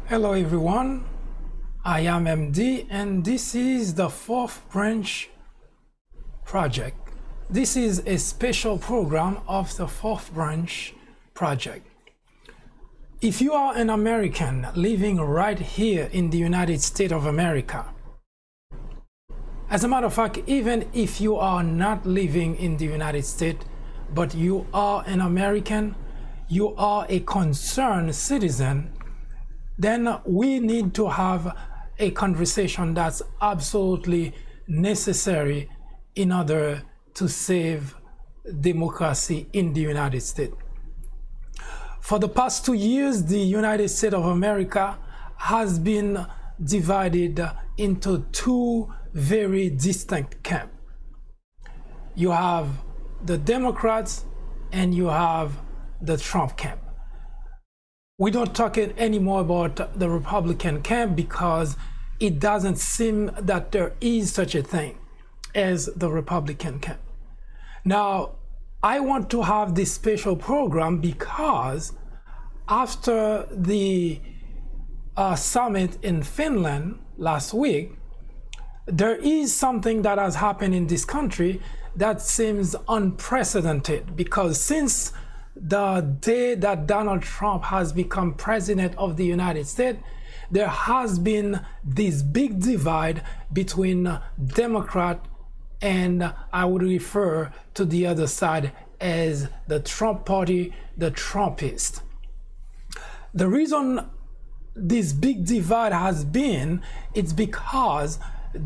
Hello everyone, I am MD and this is the Fourth Branch Project. This is a special program of the Fourth Branch Project. If you are an American living right here in the United States of America, as a matter of fact, even if you are not living in the United States, but you are an American, you are a concerned citizen, then we need to have a conversation that's absolutely necessary in order to save democracy in the United States. For the past 2 years, the United States of America has been divided into two very distinct camps. You have the Democrats and you have the Trump camp. We don't talk anymore about the Republican camp because it doesn't seem that there is such a thing as the Republican camp. Now, I want to have this special program because after the summit in Finland last week, there is something that has happened in this country that seems unprecedented, because since the day that Donald Trump has become president of the United States, there has been this big divide between Democrat and I would refer to the other side as the Trump party, the Trumpists. The reason this big divide has been, it's because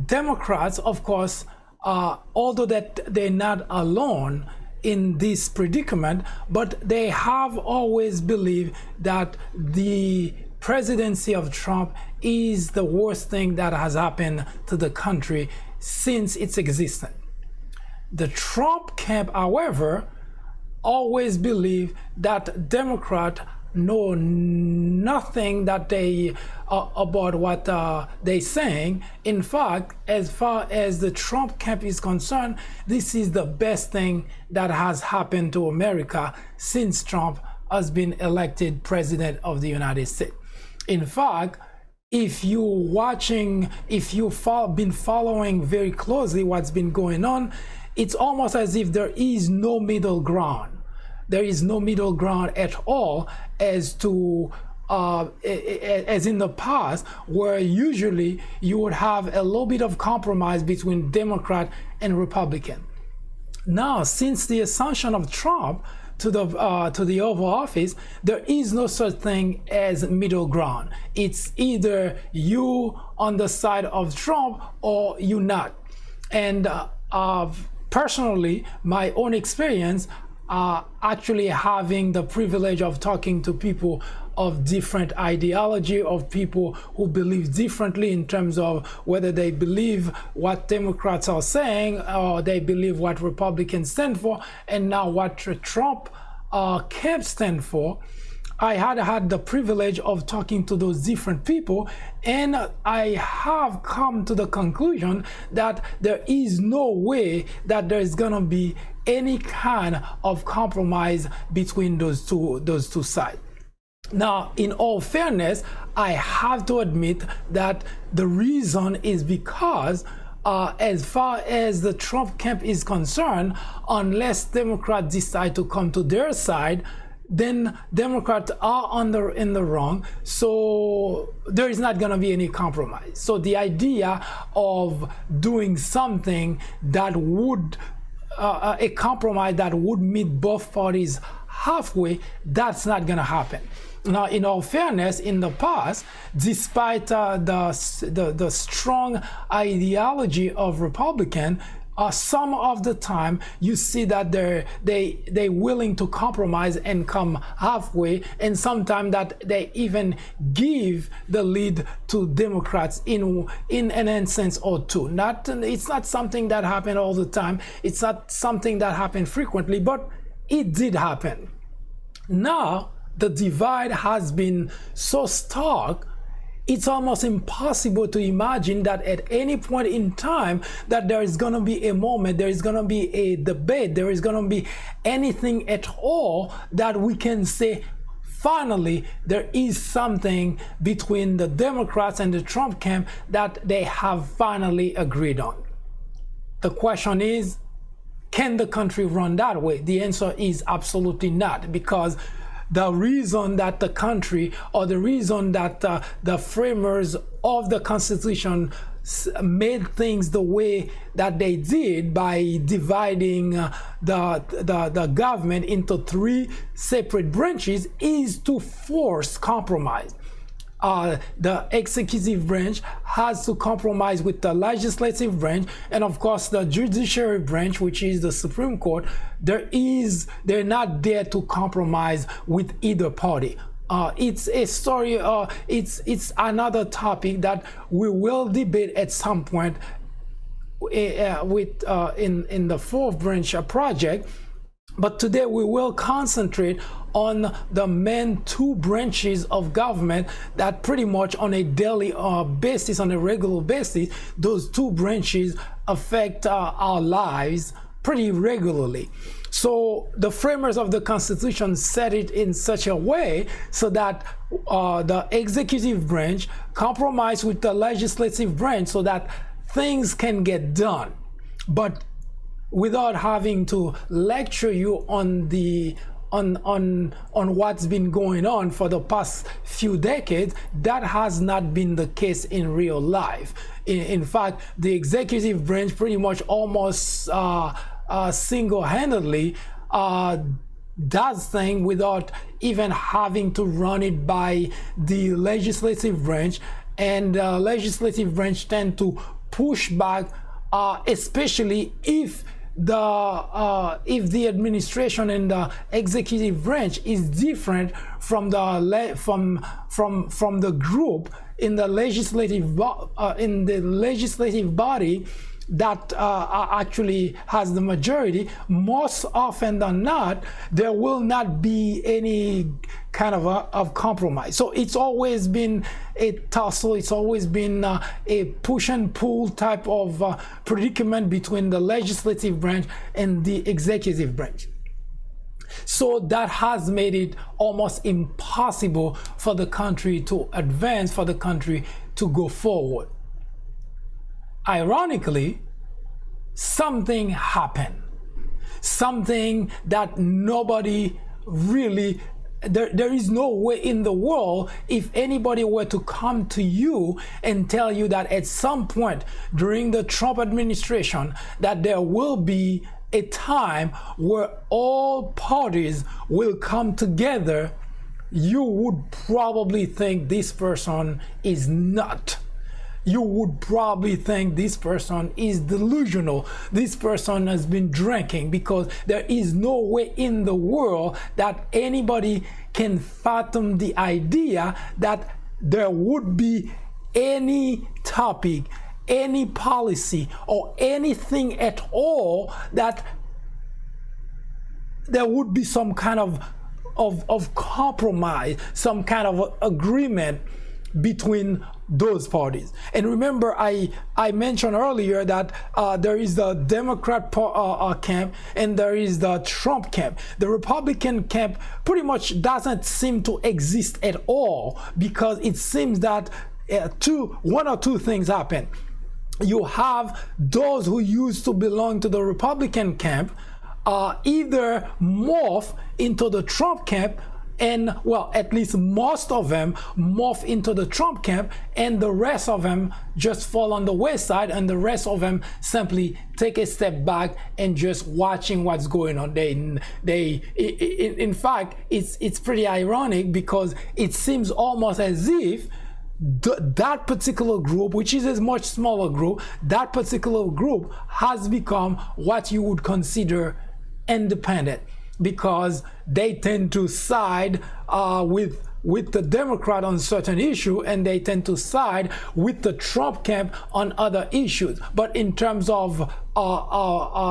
Democrats, of course, although that they're not alone, in this predicament, but they have always believed that the presidency of Trump is the worst thing that has happened to the country since its existence. The Trump camp, however, always believe that Democrats know nothing that they about what they're saying. In fact, as far as the Trump camp is concerned, this is the best thing that has happened to America since Trump has been elected president of the United States. In fact, if you've been following very closely what's been going on, it's almost as if there is no middle ground. There is no middle ground at all, as to as in the past, where usually you would have a little bit of compromise between Democrat and Republican. Now, since the ascension of Trump to the Oval Office, there is no such thing as middle ground. It's either you on the side of Trump or you not. And personally, my own experience, actually having the privilege of talking to people of different ideology, of people who believe differently in terms of whether they believe what Democrats are saying or they believe what Republicans stand for, and now what Trump camp stand for. I had the privilege of talking to those different people, and I have come to the conclusion that there is no way that there's gonna be any kind of compromise between those two sides. Now, in all fairness, I have to admit that the reason is because as far as the Trump camp is concerned, unless Democrats decide to come to their side, then Democrats are in the wrong, so there is not going to be any compromise. So the idea of doing something that would a compromise that would meet both parties halfway, that's not going to happen. Now, in all fairness, in the past, despite the strong ideology of Republican, some of the time you see that they're willing to compromise and come halfway, and sometimes that they even give the lead to Democrats in an instance or two. It's not something that happened all the time. It's not something that happened frequently, but it did happen. Now the divide has been so stark, it's almost impossible to imagine that at any point in time that there is going to be a moment, there is going to be a debate, there is going to be anything at all that we can say, finally, there is something between the Democrats and the Trump camp that they have finally agreed on. The question is, can the country run that way? The answer is absolutely not, because the reason that the country, or the reason that the framers of the Constitution made things the way that they did by dividing the government into three separate branches is to force compromise. The executive branch has to compromise with the legislative branch, and of course the judiciary branch, which is the Supreme Court, they're not there to compromise with either party. It's a story, it's another topic that we will debate at some point in the fourth branch project. But today we will concentrate on the main two branches of government that pretty much on a daily basis, on a regular basis, those two branches affect our lives pretty regularly. So the framers of the Constitution set it in such a way so that the executive branch compromise with the legislative branch so that things can get done. But without having to lecture you on what's been going on for the past few decades, that has not been the case in real life. In fact, the executive branch pretty much almost single-handedly does things without even having to run it by the legislative branch, and the legislative branch tend to push back, especially if if the administration and the executive branch is different from the from the group in the legislative body that actually has the majority, most often than not, there will not be any kind of compromise. So it's always been a tussle. It's always been a push and pull type of predicament between the legislative branch and the executive branch. So that has made it almost impossible for the country to advance, for the country to go forward. Ironically, something happened. Something that nobody really, there is no way in the world, if anybody were to come to you and tell you that at some point during the Trump administration that there will be a time where all parties will come together, you would probably think this person is nuts. You would probably think this person is delusional. This person has been drinking, because there is no way in the world that anybody can fathom the idea that there would be any topic, any policy, or anything at all that there would be some kind of compromise, some kind of agreement between those parties. And remember, I mentioned earlier that there is the Democrat camp and there is the Trump camp. The Republican camp pretty much doesn't seem to exist at all, because it seems that one or two things happen. You have those who used to belong to the Republican camp either morph into the Trump camp, and well, at least most of them morph into the Trump camp, and the rest of them just fall on the wayside, and the rest of them simply take a step back and just watching what's going on. In fact, it's pretty ironic, because it seems almost as if that particular group, which is a much smaller group, that particular group has become what you would consider independent, because they tend to side with the Democrat on certain issue, and they tend to side with the Trump camp on other issues. But in terms of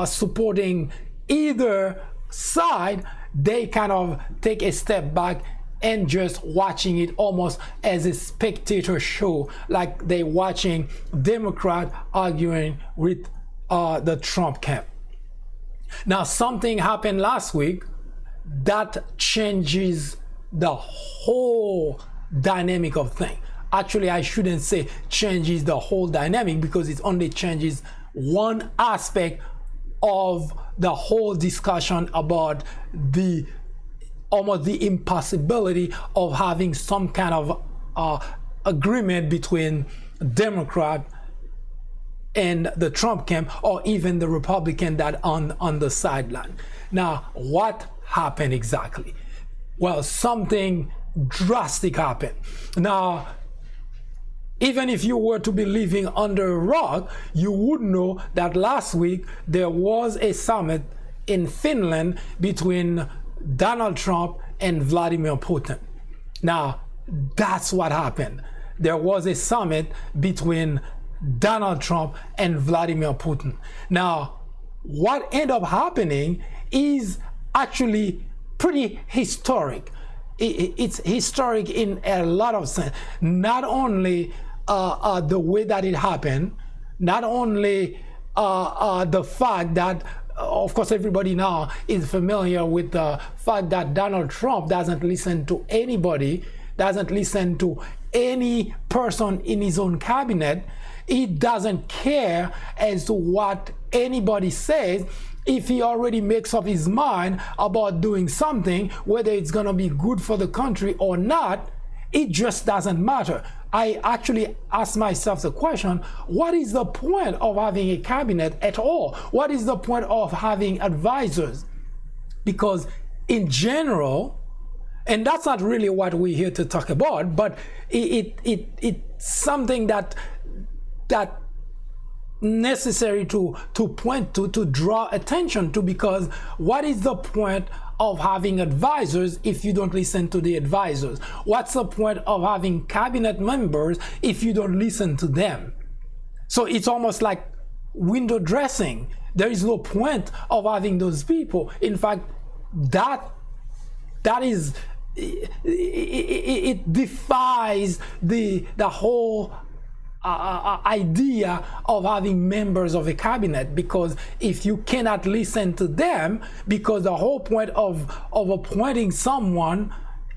supporting either side, they kind of take a step back and just watching it almost as a spectator show, like they watching Democrat arguing with the Trump camp. Now, something happened last week that changes the whole dynamic of things. Actually, I shouldn't say changes the whole dynamic, because it only changes one aspect of the whole discussion about almost the impossibility of having some kind of agreement between Democrat and the Trump camp, or even the Republican that on the sideline. Now, what happened exactly? Well, something drastic happened. Now, even if you were to be living under a rock, you would know that last week there was a summit in Finland between Donald Trump and Vladimir Putin. Now, that's what happened. There was a summit between Donald Trump and Vladimir Putin. Now, what ended up happening is actually pretty historic. It's historic in a lot of sense. Not only the way that it happened, not only the fact that, of course, everybody now is familiar with the fact that Donald Trump doesn't listen to anybody, doesn't listen to any person in his own cabinet. He doesn't care as to what anybody says. If he already makes up his mind about doing something, whether it's going to be good for the country or not, it just doesn't matter. I actually ask myself the question, what is the point of having a cabinet at all? What is the point of having advisors? Because in general, and that's not really what we're here to talk about, but it's something that necessary to point to draw attention to, because what is the point of having advisors if you don't listen to the advisors? What's the point of having cabinet members if you don't listen to them? So it's almost like window dressing. There is no point of having those people. In fact, that is, it defies the whole idea of having members of a cabinet, because if you cannot listen to them, because the whole point of appointing someone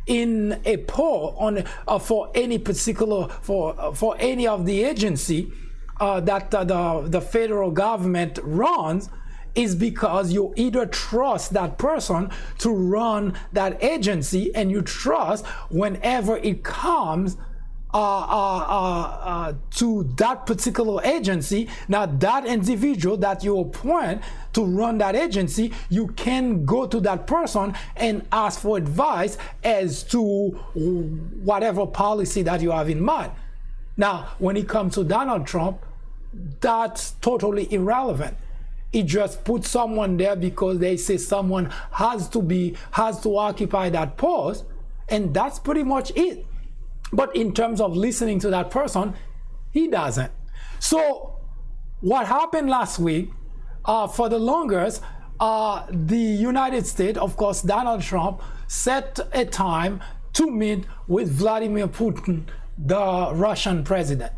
in a poll on for any particular for any of the agency that the federal government runs is because you either trust that person to run that agency, and you trust whenever it comes to that particular agency, now that individual that you appoint to run that agency, you can go to that person and ask for advice as to whatever policy that you have in mind. Now, when it comes to Donald Trump, that's totally irrelevant. It just puts someone there because they say someone has to occupy that post, and that's pretty much it. But in terms of listening to that person, he doesn't. So what happened last week, for the longest, the United States, of course, Donald Trump set a time to meet with Vladimir Putin, the Russian president.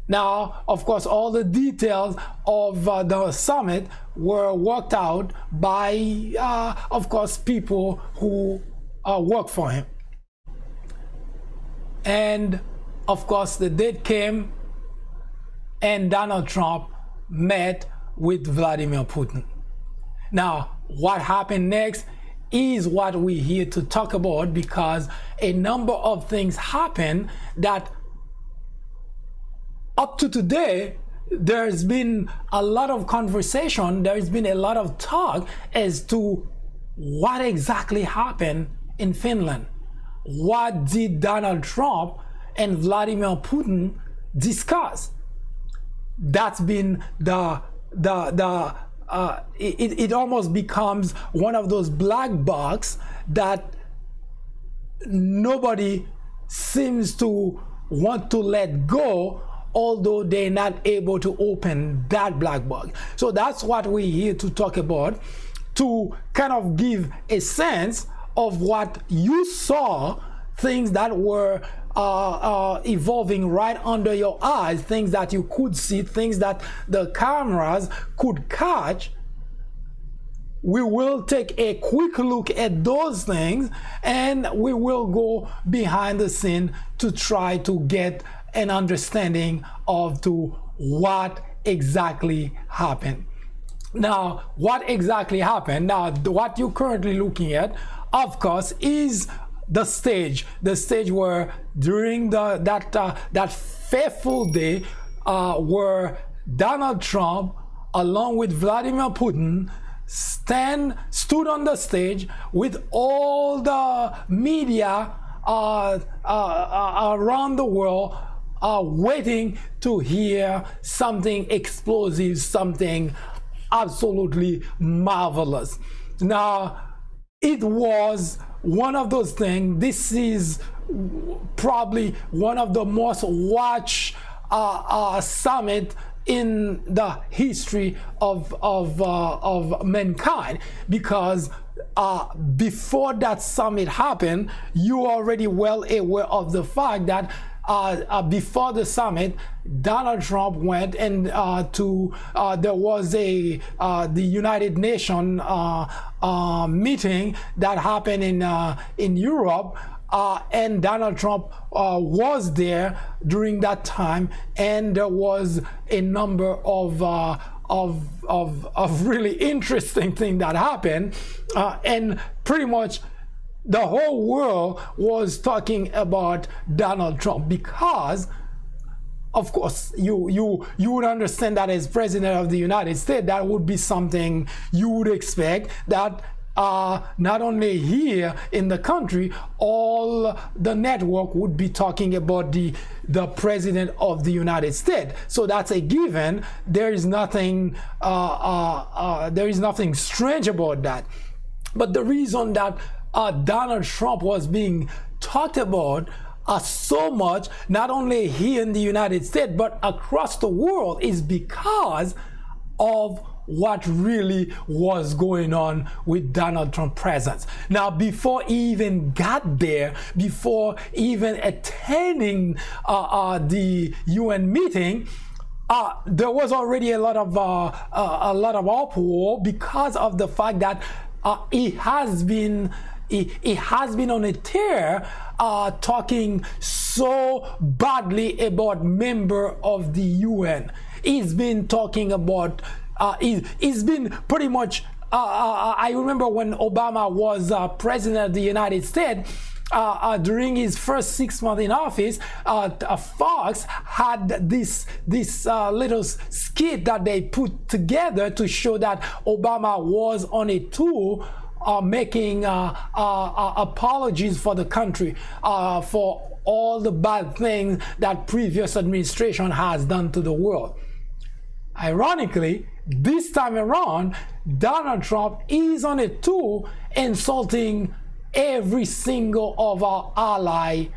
Now, of course, all the details of the summit were worked out by, of course, people who work for him. And of course, the date came and Donald Trump met with Vladimir Putin. Now, what happened next is what we're here to talk about, because a number of things happened that up to today, there's been a lot of conversation, there's been a lot of talk as to what exactly happened in Finland. What did Donald Trump and Vladimir Putin discuss? That's been it almost becomes one of those black box that nobody seems to want to let go, although they're not able to open that black box. So that's what we're here to talk about, to kind of give a sense of what you saw, things that were evolving right under your eyes, things that you could see, things that the cameras could catch. We will take a quick look at those things, and we will go behind the scene to try to get an understanding of to what exactly happened. Now, what exactly happened? Now, what you're currently looking at, of course, is the stage where during that fateful day, where Donald Trump, along with Vladimir Putin, stood on the stage with all the media around the world, waiting to hear something explosive, something absolutely marvelous. Now, it was one of those things. This is probably one of the most watched summit in the history of mankind, because before that summit happened, you are already well aware of the fact that before the summit, Donald Trump went and there was the United Nations meeting that happened in Europe, and Donald Trump was there during that time, and there was a number of really interesting things that happened, and pretty much the whole world was talking about Donald Trump, because of course you would understand that as President of the United States, that would be something you would expect, that not only here in the country, all the network would be talking about the president of the United States. So that's a given. There is nothing strange about that. But the reason that Donald Trump was being talked about so much, not only here in the United States, but across the world, is because of what really was going on with Donald Trump's presence. Now, before he even got there, before even attending the UN meeting, there was already a lot of uproar because of the fact that he has been on a tear, talking so badly about member of the UN. He's been talking about. He's been pretty much. I remember when Obama was president of the United States. During his first 6 months in office, Fox had this little skit that they put together to show that Obama was on a tour, making apologies for the country for all the bad things that previous administration has done to the world. Ironically, this time around, Donald Trump is on a tour insulting every single of our allies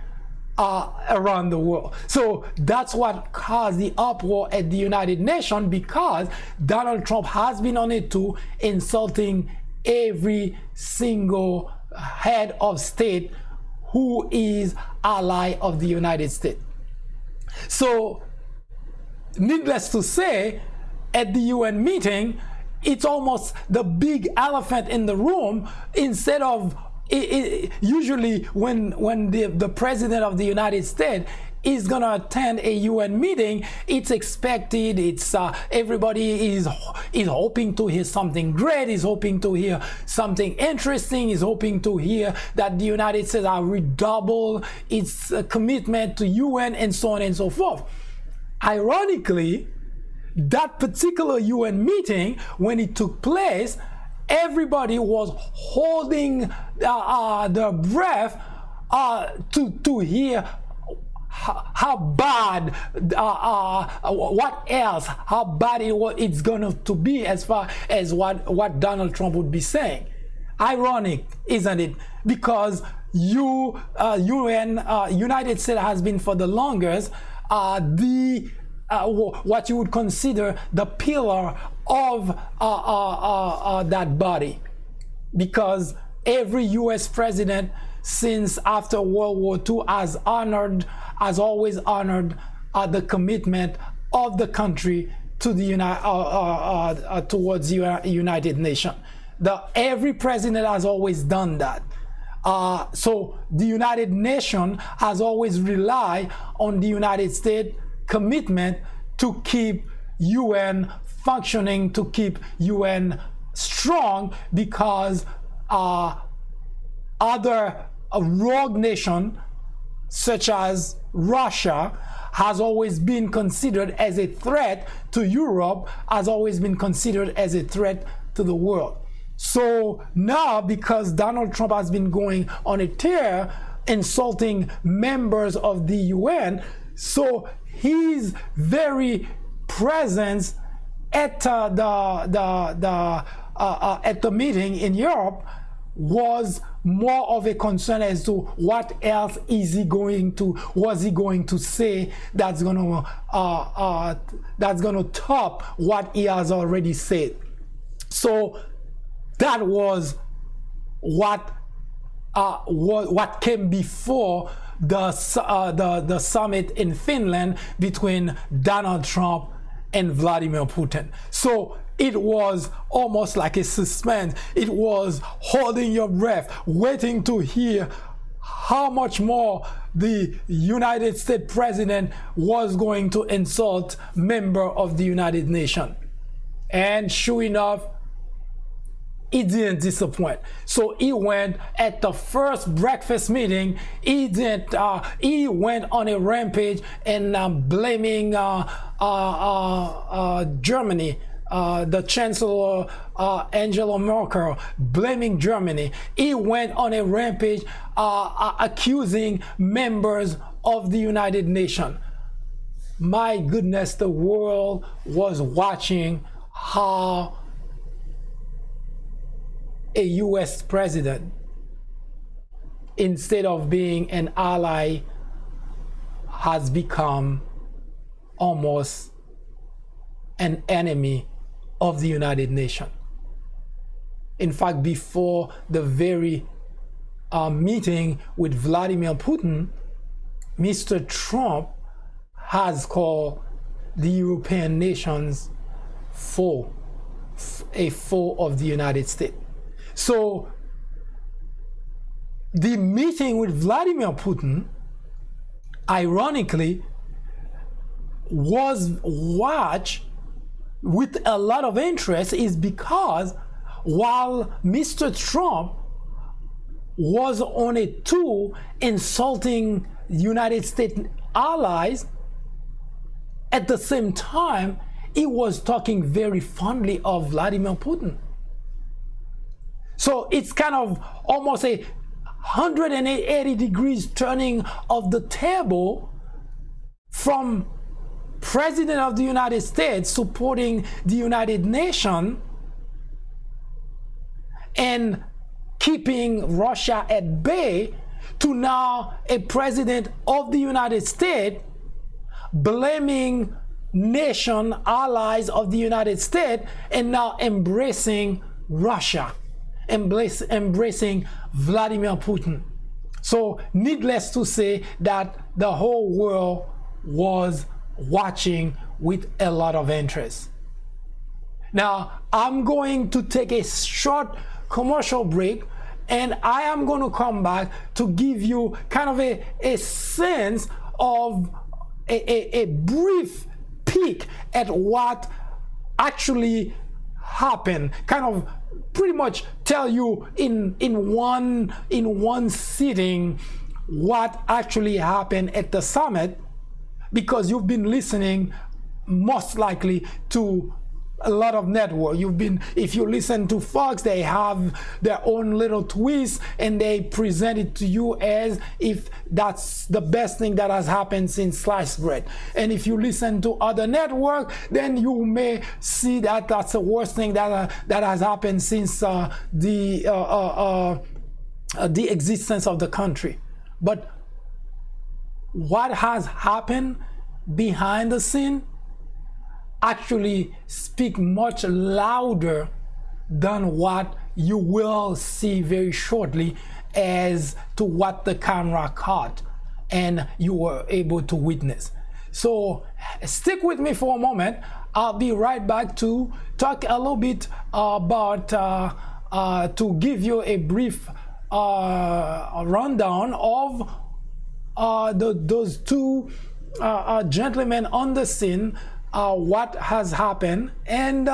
around the world. So that's what caused the uproar at the United Nations, because Donald Trump has been on a tour insulting every single head of state who is ally of the United States. So, needless to say, at the UN meeting, it's almost the big elephant in the room. Instead of usually when the president of the United States is going to attend a UN meeting, it's expected, it's everybody is hoping to hear something great, is hoping to hear something interesting, is hoping to hear that the United States will redouble its commitment to UN and so on and so forth. Ironically, that particular UN meeting, when it took place, everybody was holding their breath to hear how bad, what else, how bad it's going to be as far as what Donald Trump would be saying. Ironic, isn't it? Because United States has been for the longest what you would consider the pillar of that body, because every U.S. president since after World War II has always honored the commitment of the country to the towards the United Nations. Every president has always done that. So the United Nations has always relied on the United States commitment to keep UN functioning, to keep UN strong, because other rogue nations such as Russia has always been considered as a threat to Europe, has always been considered as a threat to the world. So now, because Donald Trump has been going on a tear insulting members of the UN, so his very presence at the meeting in Europe was more of a concern as to what else was he going to say that's gonna top what he has already said. So that was what came before the summit in Finland between Donald Trump and Vladimir Putin. So it was almost like a suspense. It was holding your breath, waiting to hear how much more the United States president was going to insult member of the United Nations. And sure enough, he didn't disappoint. So he went at the first breakfast meeting. He went on a rampage and blaming Germany the Chancellor Angela Merkel blaming Germany. He went on a rampage accusing members of the United Nations. My goodness, the world was watching how a US president, instead of being an ally, has become almost an enemy of the United Nations. In fact, before the very meeting with Vladimir Putin, Mr. Trump has called the European nations a foe of the United States. So the meeting with Vladimir Putin, ironically, was watched with a lot of interest, is because while Mr. Trump was on a tour insulting United States allies, at the same time he was talking very fondly of Vladimir Putin. So it's kind of almost a 180 degrees turning of the table, from President of the United States supporting the United Nations and keeping Russia at bay, to now a president of the United States blaming nation allies of the United States and now embracing Russia, embracing Vladimir Putin. So needless to say that the whole world was watching with a lot of interest. Now I'm going to take a short commercial break, and I am going to come back to give you kind of a sense of a brief peek at what actually happened, kind of pretty much tell you in one sitting what actually happened at the summit, because you've been listening most likely to a lot of network. If you listen to Fox, they have their own little twist and they present it to you as if that's the best thing that has happened since sliced bread. And if you listen to other network, then you may see that that's the worst thing that has happened since the existence of the country. But what has happened behind the scene actually speak much louder than what you will see very shortly as to what the camera caught and you were able to witness. So stick with me for a moment. I'll be right back to talk a little bit about to give you a brief rundown of those two gentlemen on the scene, what has happened, and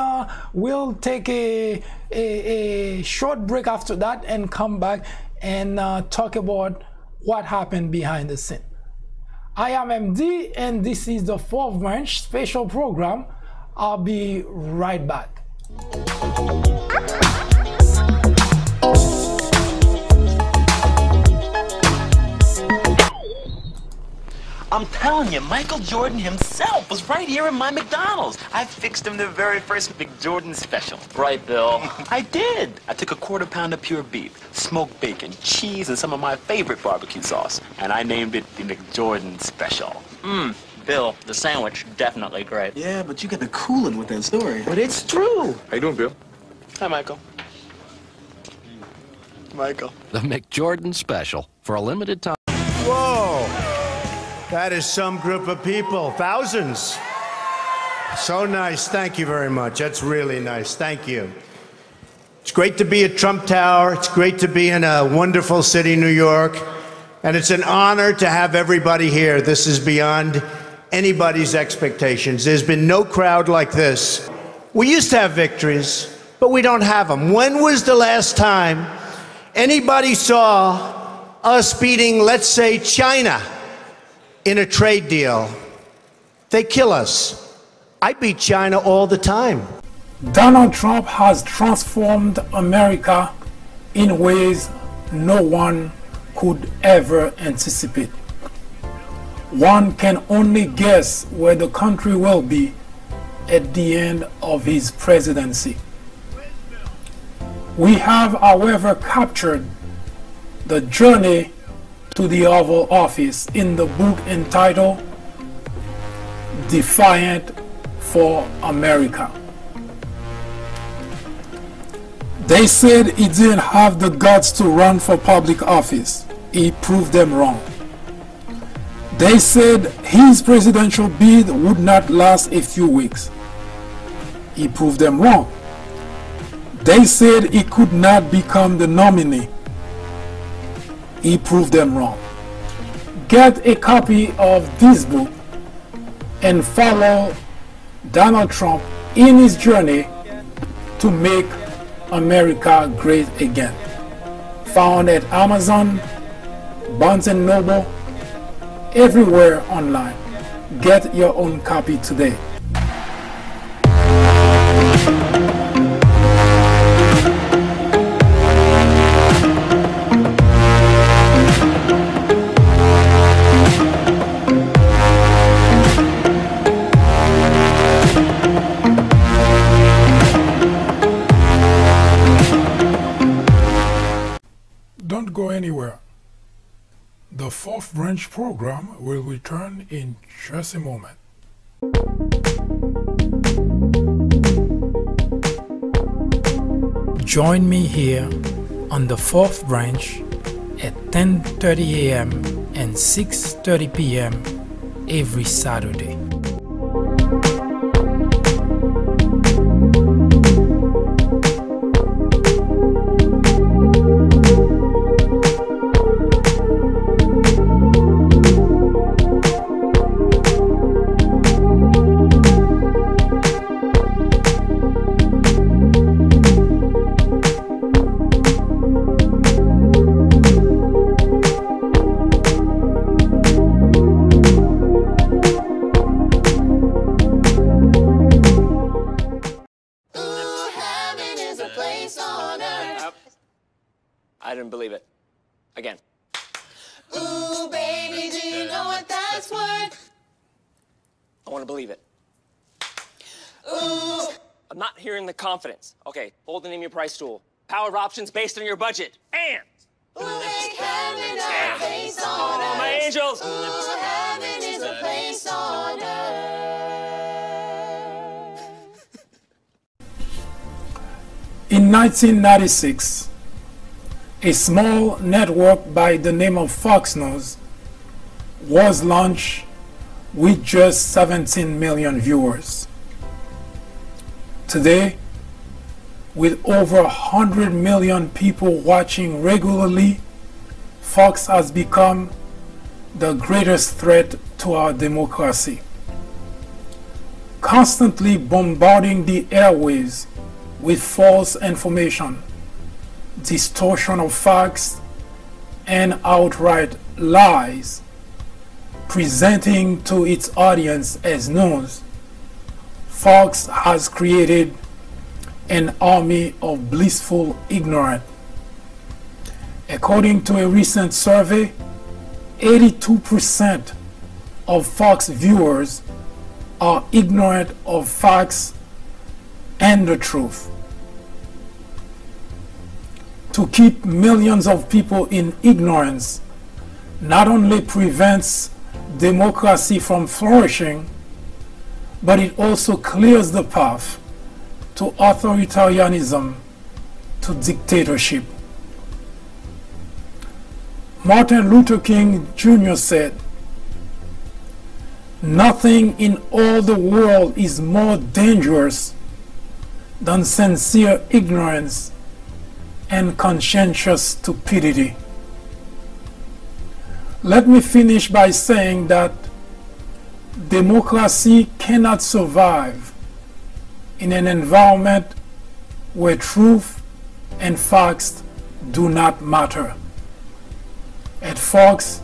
we'll take a short break after that and come back and talk about what happened behind the scene. I am MD, and this is the Fourth Branch special program. I'll be right back. I'm telling you, Michael Jordan himself was right here in my McDonald's. I fixed him the very first McJordan special. Right, Bill. I did. I took a quarter pound of pure beef, smoked bacon, cheese, and some of my favorite barbecue sauce, and I named it the McJordan special. Bill, the sandwich, definitely great. Yeah, but you got the cooling with that story. But it's true. How you doing, Bill? Hi, Michael. Michael. The McJordan special for a limited time. Whoa! That is some group of people, thousands. So nice. Thank you very much. That's really nice. Thank you. It's great to be at Trump Tower. It's great to be in a wonderful city, New York. And it's an honor to have everybody here. This is beyond anybody's expectations. There's been no crowd like this. We used to have victories, but we don't have them. When was the last time anybody saw us beating, let's say, China in a trade deal? They kill us. I beat China all the time. Donald Trump has transformed America in ways no one could ever anticipate. One can only guess where the country will be at the end of his presidency. We have, however, captured the journey to the Oval Office in the book entitled Defiant for America. They said he didn't have the guts to run for public office. He proved them wrong. They said his presidential bid would not last a few weeks. He proved them wrong. They said he could not become the nominee. He proved them wrong. Get a copy of this book and follow Donald Trump in his journey to make America great again. Found at Amazon, Barnes & Noble, everywhere online. Get your own copy today. Don't go anywhere. The Fourth Branch program will return in just a moment. Join me here on the Fourth Branch at 10:30 a.m. and 6:30 p.m. every Saturday. I didn't believe it. Again. Ooh, baby, do you know what that's worth? I want to believe it. Ooh. I'm not hearing the confidence. Okay, hold the name your price tool. Power of options based on your budget. And Ooh, make heaven a place on earth. my angels. Ooh, heaven is a place on earth. In 1996, a small network by the name of Fox News was launched with just 17 million viewers. Today, with over 100 million people watching regularly, Fox has become the greatest threat to our democracy, constantly bombarding the airwaves with false information, distortion of facts, and outright lies, presenting to its audience as news. Fox has created an army of blissful ignorance. According to a recent survey, 82% of Fox viewers are ignorant of facts and the truth. To keep millions of people in ignorance not only prevents democracy from flourishing, but it also clears the path to authoritarianism, to dictatorship. Martin Luther King Jr. said, "Nothing in all the world is more dangerous than sincere ignorance and conscientious stupidity." Let me finish by saying that democracy cannot survive in an environment where truth and facts do not matter. At Fox,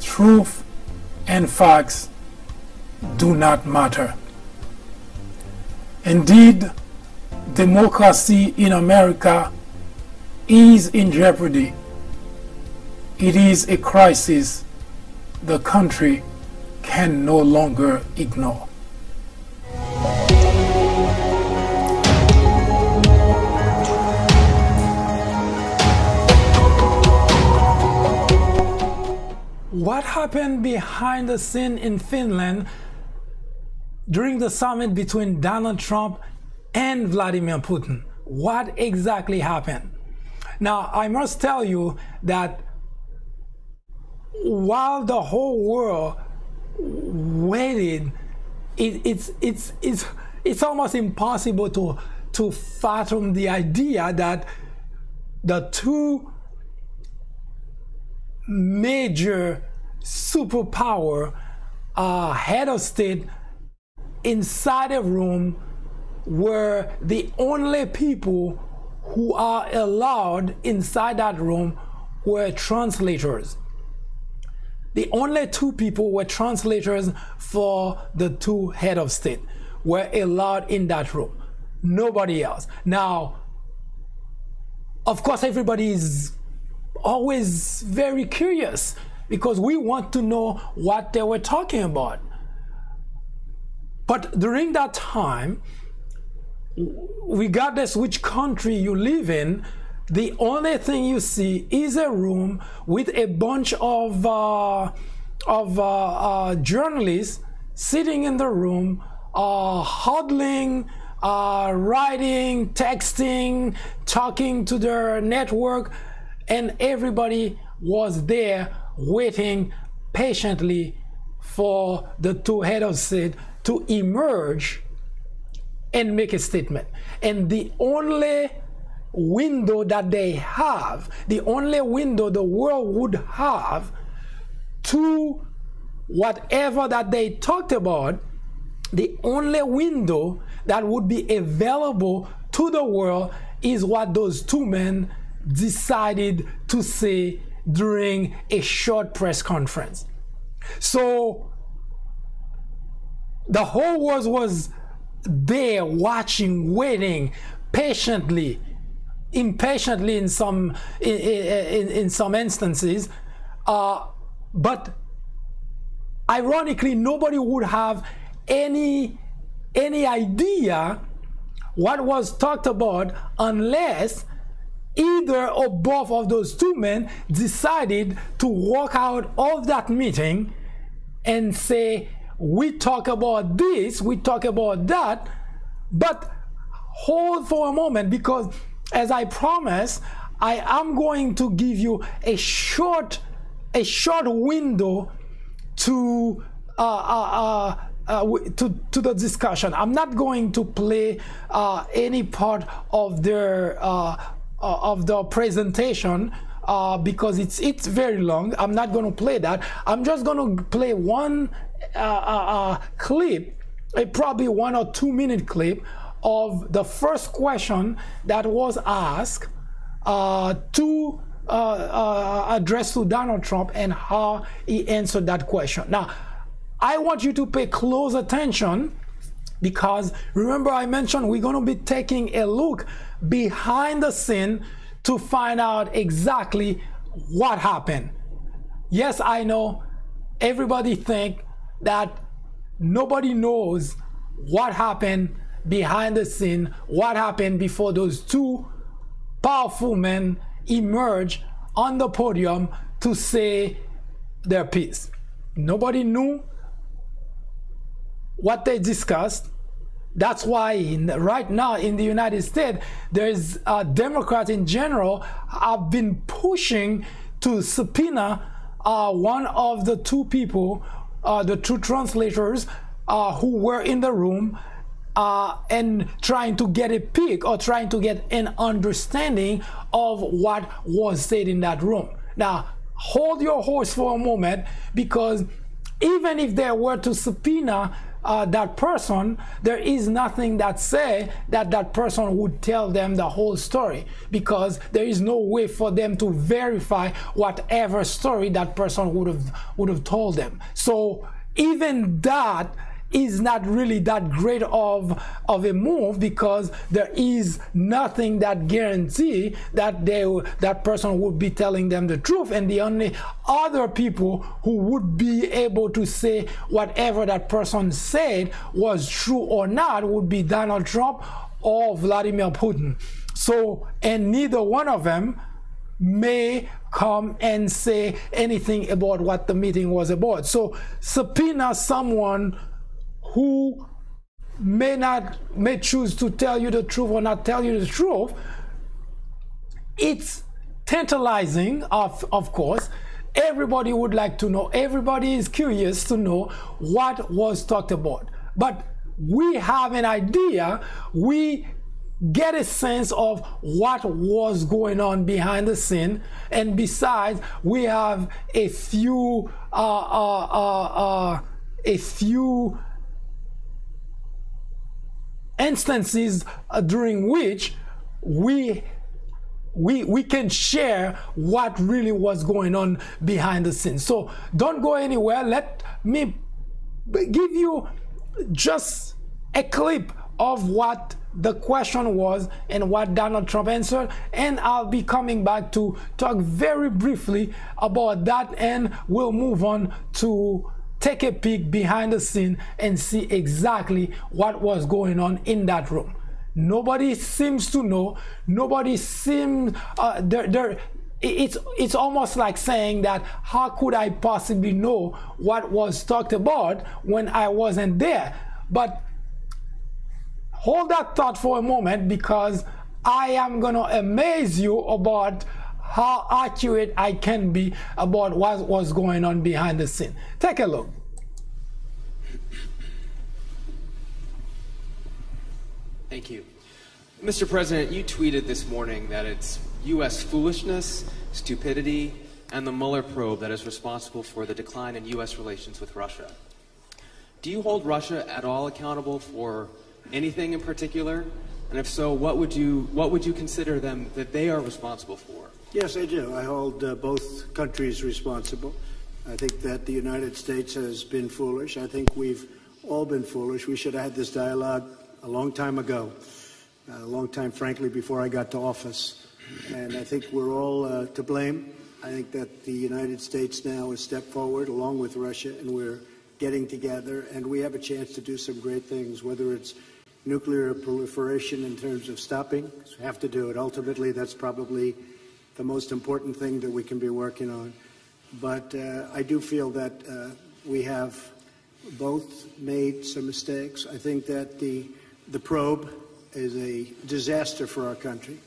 truth and facts do not matter. Indeed, democracy in America is in jeopardy. It is a crisis the country can no longer ignore. What happened behind the scene in Finland during the summit between Donald Trump and Vladimir Putin? What exactly happened? Now, I must tell you that while the whole world waited, it's almost impossible to fathom the idea that the two major superpower head of state inside a room were the only people who are allowed inside that room were translators. The only two people were translators for the two head of state were allowed in that room. Nobody else. Now, of course, everybody is always very curious because we want to know what they were talking about. But during that time, regardless which country you live in, the only thing you see is a room with a bunch of journalists sitting in the room, huddling, writing, texting, talking to their network, and everybody was there waiting patiently for the two head of state to emerge and make a statement. And the only window that they have, the only window the world would have to whatever that they talked about, the only window that would be available to the world is what those two men decided to say during a short press conference. So the whole world was there watching, waiting patiently, impatiently in some instances, but ironically nobody would have any idea what was talked about unless either or both of those two men decided to walk out of that meeting and say, we talk about this, we talk about that, but hold for a moment, because as I promised, I am going to give you a short window to the discussion. I'm not going to play any part of the presentation because it's very long. I'm not going to play that. I'm just going to play one clip, a probably 1 or 2 minute clip of the first question that was asked to address to Donald Trump and how he answered that question. Now, I want you to pay close attention because remember I mentioned we're going to be taking a look behind the scene to find out exactly what happened. Yes, I know everybody think that nobody knows what happened behind the scene, what happened before those two powerful men emerged on the podium to say their piece. Nobody knew what they discussed. That's why right now in the United States, there's Democrats in general have been pushing to subpoena one of the two people, the two translators who were in the room and trying to get a peek or trying to get an understanding of what was said in that room. Now, hold your horse for a moment, because even if they were to subpoena that person, there is nothing that say that that person would tell them the whole story, because there is no way for them to verify whatever story that person would have told them. So even that is not really that great of a move, because there is nothing that guarantee that that person would be telling them the truth, and the only other people who would be able to say whatever that person said was true or not would be Donald Trump or Vladimir Putin. So, and neither one of them may come and say anything about what the meeting was about. So subpoena someone who may choose to tell you the truth or not tell you the truth. It's tantalizing, of course. Everybody would like to know, everybody is curious to know what was talked about. But we have an idea, we get a sense of what was going on behind the scene, and besides, we have a few instances during which we can share what really was going on behind the scenes. So don't go anywhere. Let me give you just a clip of what the question was and what Donald Trump answered, and I'll be coming back to talk very briefly about that, and we'll move on to take a peek behind the scene and see exactly what was going on in that room. Nobody seems to know. Nobody seems it's almost like saying that, how could I possibly know what was talked about when I wasn't there? But hold that thought for a moment, because I am going to amaze you about how accurate I can be about what was going on behind the scene. Take a look. Thank you. Mr. President, you tweeted this morning that it's U.S. foolishness, stupidity, and the Mueller probe that is responsible for the decline in U.S. relations with Russia. Do you hold Russia at all accountable for anything in particular? And if so, what would you consider them that they are responsible for? Yes, I do. I hold both countries responsible. I think that the United States has been foolish. I think we've all been foolish. We should have had this dialogue a long time ago, a long time, frankly, before I got to office. And I think we're all to blame. I think that the United States now has stepped forward along with Russia, and we're getting together, and we have a chance to do some great things, whether it's nuclear proliferation in terms of stopping. We have to do it. Ultimately, that's probably the most important thing that we can be working on. But I do feel that we have both made some mistakes. I think that the probe is a disaster for our country.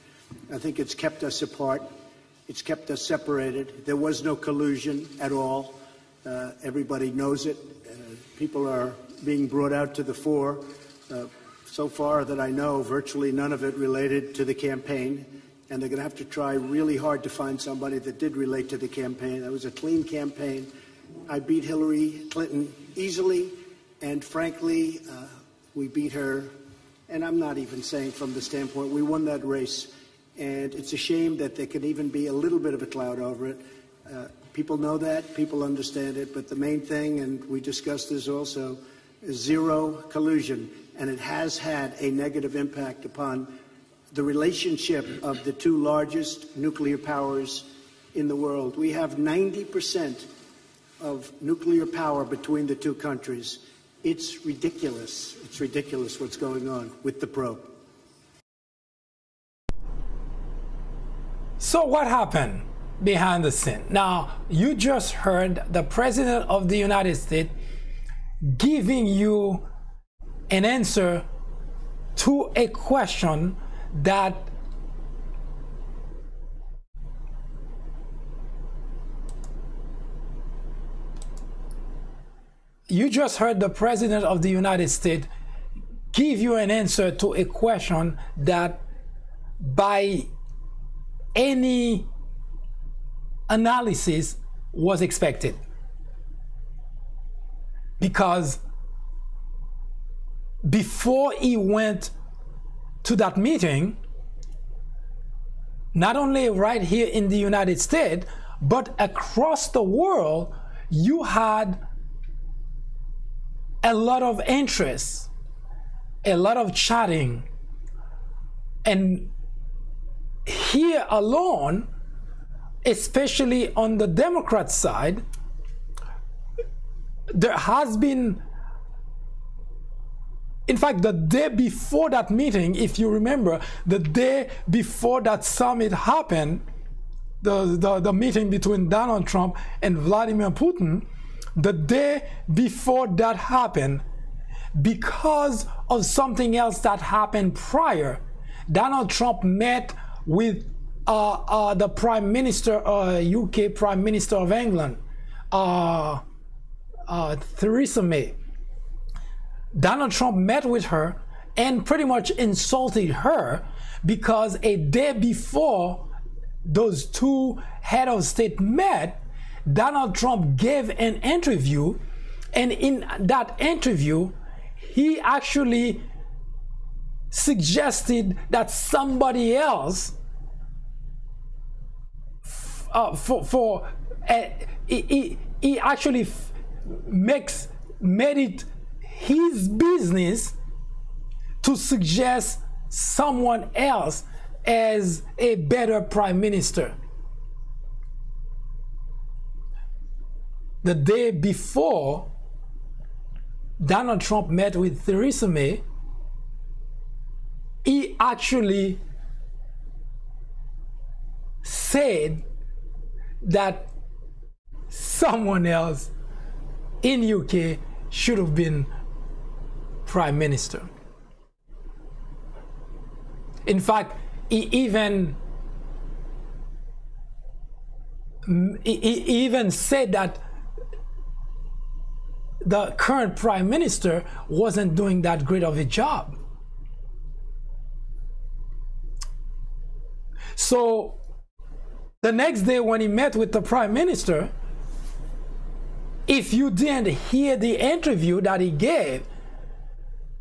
I think it's kept us apart. It's kept us separated. There was no collusion at all. Everybody knows it. People are being brought out to the fore. So far that I know, virtually none of it related to the campaign, and they're going to have to try really hard to find somebody that did relate to the campaign. That was a clean campaign. I beat Hillary Clinton easily, and frankly, we beat her, and I'm not even saying from the standpoint, we won that race, and it's a shame that there can even be a little bit of a cloud over it. People know that, people understand it, but the main thing, and we discussed this also, is zero collusion. And it has had a negative impact upon the relationship of the two largest nuclear powers in the world. We have 90% of nuclear power between the two countries. It's ridiculous. It's ridiculous what's going on with the probe. So what happened behind the scene? Now, you just heard the President of the United States giving you an answer to a question that you just heard the President of the United States give you an answer to a question that by any analysis was expected. Because before he went to that meeting, not only right here in the United States, but across the world, you had a lot of interest, a lot of chatting. And here alone, especially on the Democrat side, there has been, in fact, the day before that meeting, if you remember, the day before that summit happened, the meeting between Donald Trump and Vladimir Putin, the day before that happened, because of something else that happened prior, Donald Trump met with the Prime Minister, UK Prime Minister of England, Theresa May. Donald Trump met with her and pretty much insulted her because a day before those two head of state met, Donald Trump gave an interview, and in that interview, he actually suggested that somebody else he actually made it his business to suggest someone else as a better prime minister. The day before Donald Trump met with Theresa May, he actually said that someone else in UK should have been prime minister. In fact, he even said that the current prime minister wasn't doing that great of a job. So the next day when he met with the prime minister, if you didn't hear the interview that he gave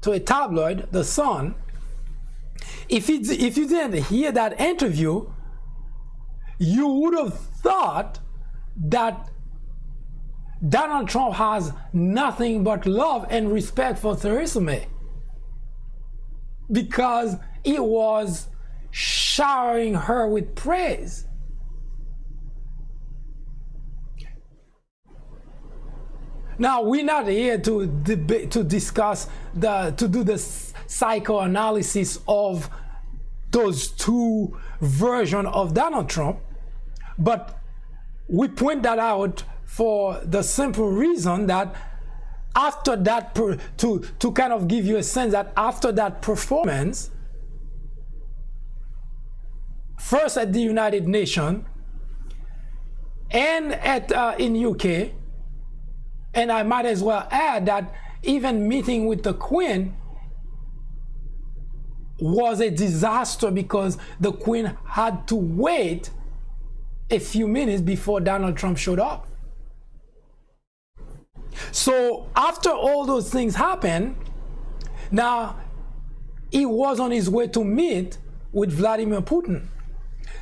to a tabloid, The Sun, if you didn't hear that interview, you would have thought that Donald Trump has nothing but love and respect for Theresa May, because he was showering her with praise. Now, we're not here to debate, to discuss to do the psychoanalysis of those two versions of Donald Trump, but we point that out for the simple reason that after that, to kind of give you a sense that after that performance, first at the United Nations and in UK, and I might as well add that even meeting with the Queen was a disaster because the Queen had to wait a few minutes before Donald Trump showed up. So after all those things happened, now he was on his way to meet with Vladimir Putin.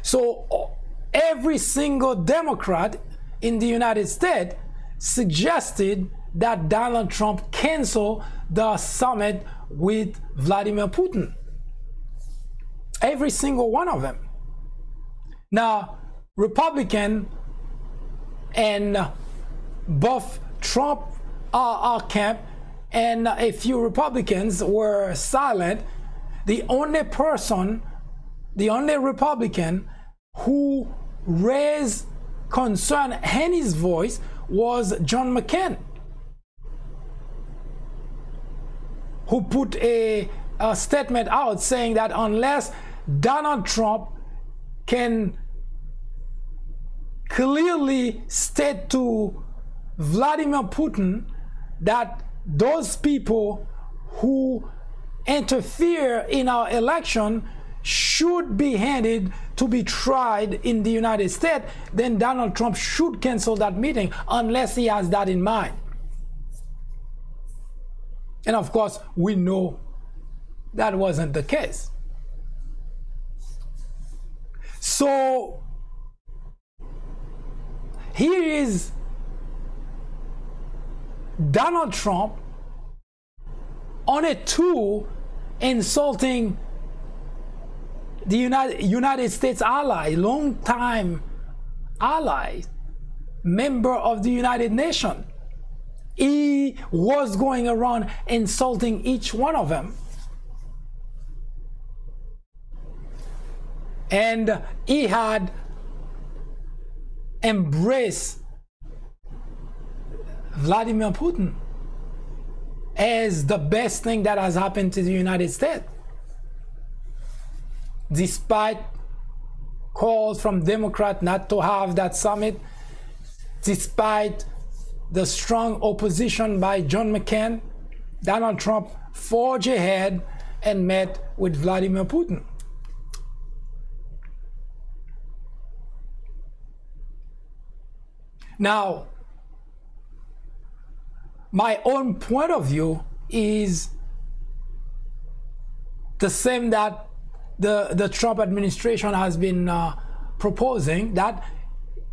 So every single Democrat in the United States suggested that Donald Trump cancel the summit with Vladimir Putin. Every single one of them. Now, Republican and both Trump camp and a few Republicans were silent. The only Republican who raised concern and his voice was John McCain, who put a statement out saying that unless Donald Trump can clearly state to Vladimir Putin that those people who interfere in our election should be handed to be tried in the United States, then Donald Trump should cancel that meeting unless he has that in mind. And of course, we know that wasn't the case. So here is Donald Trump on a tour insulting the United States ally, long-time ally, member of the United Nations. He was going around insulting each one of them. And he had embraced Vladimir Putin as the best thing that has happened to the United States. Despite calls from Democrats not to have that summit, despite the strong opposition by John McCain, Donald Trump forged ahead and met with Vladimir Putin. Now, my own point of view is the same that the Trump administration has been proposing, that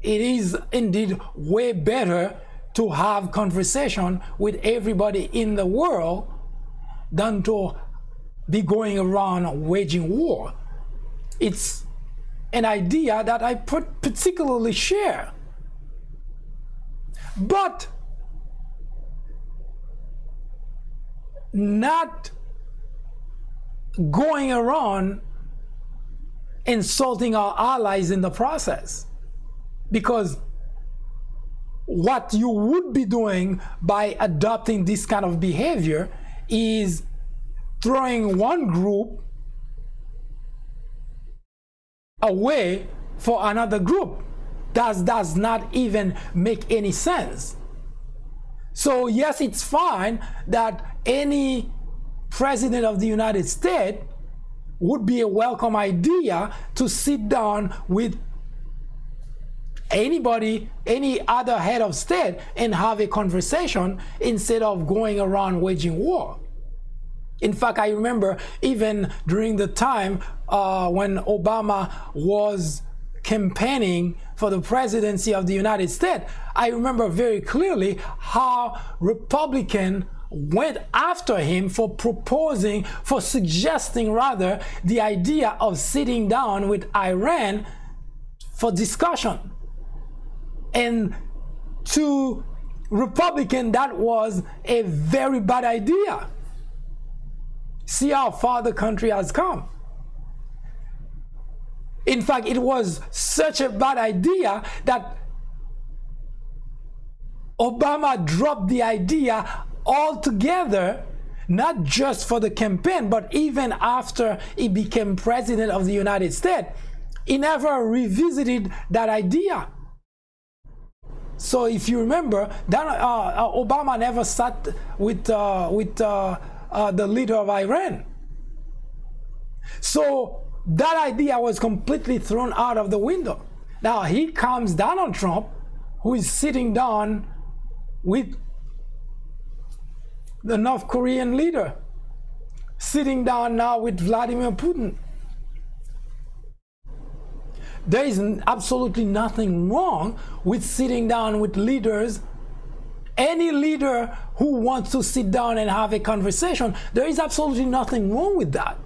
it is indeed way better to have conversation with everybody in the world than to be going around waging war. It's an idea that I particularly share. But not going around insulting our allies in the process. Because what you would be doing by adopting this kind of behavior is throwing one group away for another group. That does not even make any sense. So yes, it's fine that any president of the United States would be a welcome idea to sit down with anybody, any other head of state, and have a conversation instead of going around waging war. In fact, I remember even during the time when Obama was campaigning for the presidency of the United States, I remember very clearly how Republicans went after him for proposing, for suggesting rather, the idea of sitting down with Iran for discussion. And to Republicans, that was a very bad idea. See how far the country has come. In fact, it was such a bad idea that Obama dropped the idea altogether, not just for the campaign, but even after he became president of the United States. He never revisited that idea. So if you remember, Obama never sat with the leader of Iran. So that idea was completely thrown out of the window. Now here comes Donald Trump, who is sitting down with the North Korean leader, sitting down now with Vladimir Putin. There is absolutely nothing wrong with sitting down with leaders. Any leader who wants to sit down and have a conversation, there is absolutely nothing wrong with that.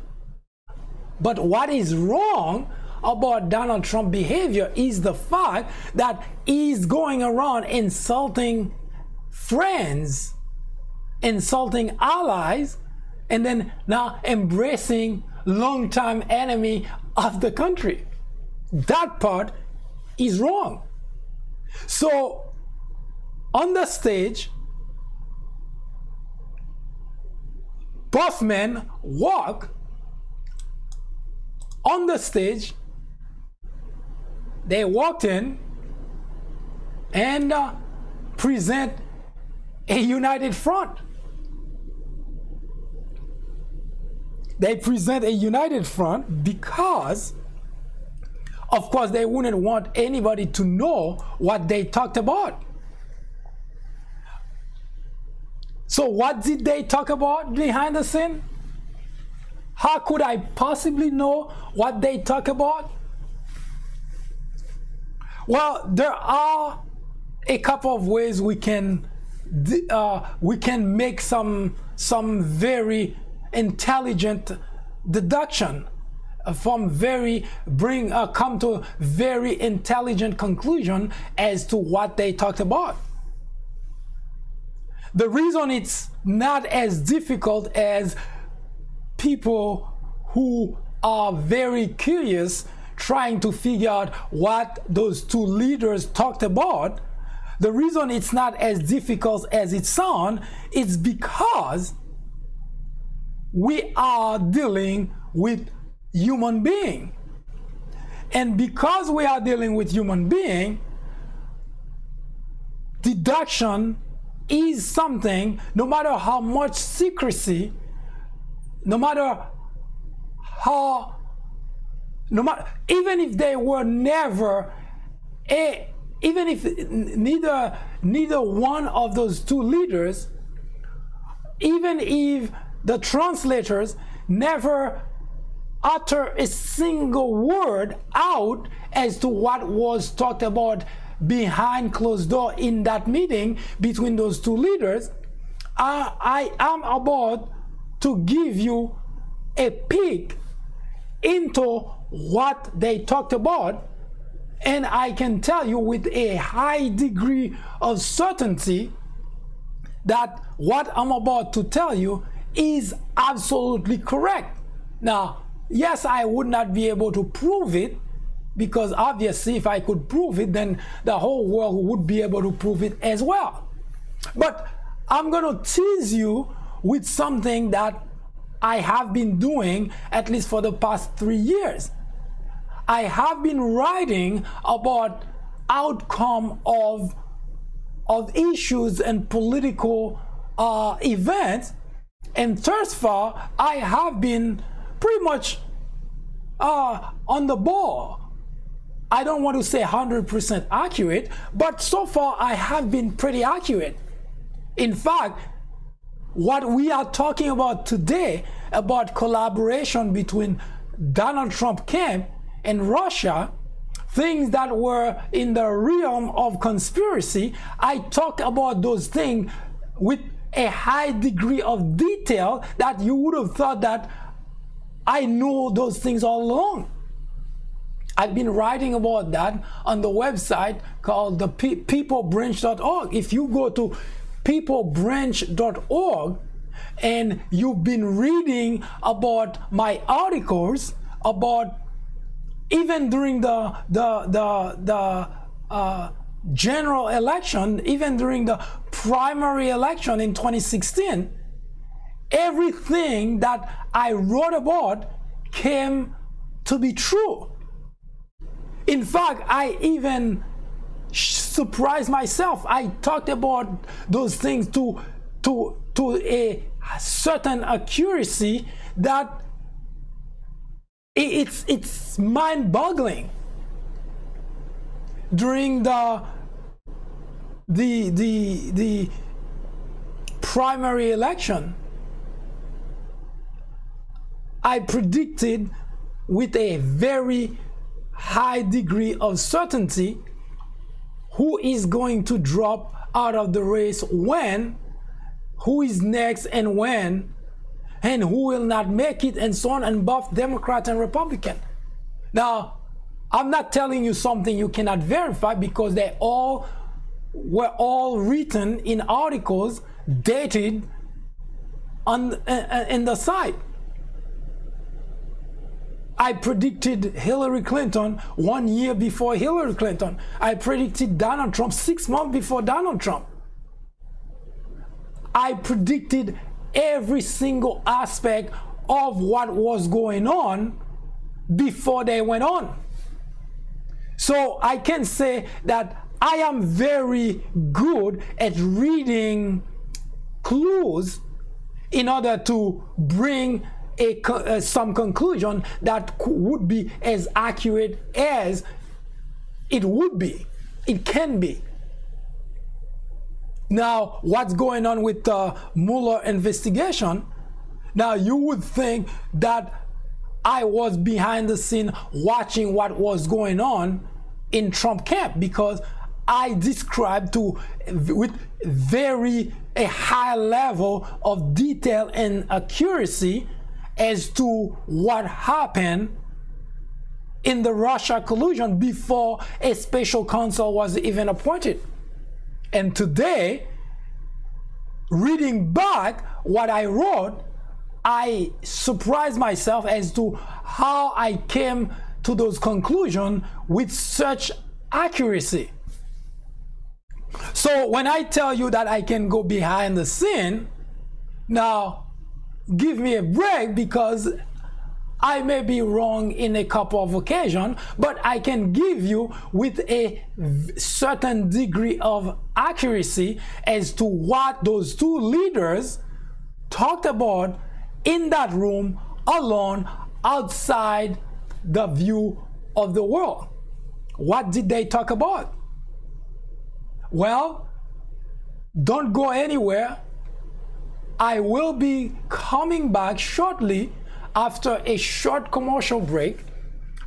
But what is wrong about Donald Trump's behavior is the fact that he's going around insulting friends, insulting allies, and then now embracing longtime enemy of the country. That part is wrong. So on the stage, both men walk on the stage. They walked in and present a united front. They present a united front because, of course, they wouldn't want anybody to know what they talked about. So what did they talk about behind the scene? How could I possibly know what they talk about? Well, there are a couple of ways we can make some some very intelligent deduction, come to a very intelligent conclusion as to what they talked about. The reason it's not as difficult as people who are very curious trying to figure out what those two leaders talked about, the reason it's not as difficult as it sounds is because we are dealing with human being. And because we are dealing with human being, deduction is something, no matter how much secrecy, even if they were never even if neither one of those two leaders, even if the translators never utter a single word out as to what was talked about behind closed door in that meeting between those two leaders, I am about to give you a peek into what they talked about, and I can tell you with a high degree of certainty that what I'm about to tell you is absolutely correct. Now, yes, I would not be able to prove it, because obviously if I could prove it, then the whole world would be able to prove it as well. But I'm going to tease you with something that I have been doing at least for the past 3 years. I have been writing about outcome of issues and political events, and thus far I have been pretty much on the ball. I don't want to say 100% accurate, but so far I have been pretty accurate. In fact, what we are talking about today, about collaboration between Donald Trump camp and Russia, things that were in the realm of conspiracy, I talk about those things with a high degree of detail that you would have thought that I knew those things all along. I've been writing about that on the website called the peoplebranch.org. If you go to peoplebranch.org and you've been reading about my articles about even during the general election, even during the primary election in 2016, everything that I wrote about came to be true. In fact, I even surprised myself. I talked about those things to a certain accuracy that it's mind-boggling. During the primary election, I predicted with a very high degree of certainty who is going to drop out of the race when, who is next and when, and who will not make it, and so on, and both Democrat and Republican. Now, I'm not telling you something you cannot verify, because they all were all written in articles dated on in the site. I predicted Hillary Clinton 1 year before Hillary Clinton. I predicted Donald Trump 6 months before Donald Trump. I predicted every single aspect of what was going on before they went on. So I can say that I am very good at reading clues in order to bring some conclusion that would be as accurate as it would be. It can be. Now, what's going on with the Mueller investigation? Now, you would think that I was behind the scene watching what was going on in Trump camp, because I described with a high level of detail and accuracy as to what happened in the Russia collusion before a special counsel was even appointed. And today, reading back what I wrote, I surprised myself as to how I came to those conclusions with such accuracy. So when I tell you that I can go behind the scene, now give me a break, because I may be wrong in a couple of occasions, but I can give you with a certain degree of accuracy as to what those two leaders talked about in that room alone, outside the view of the world. What did they talk about? Well, don't go anywhere. I will be coming back shortly after a short commercial break.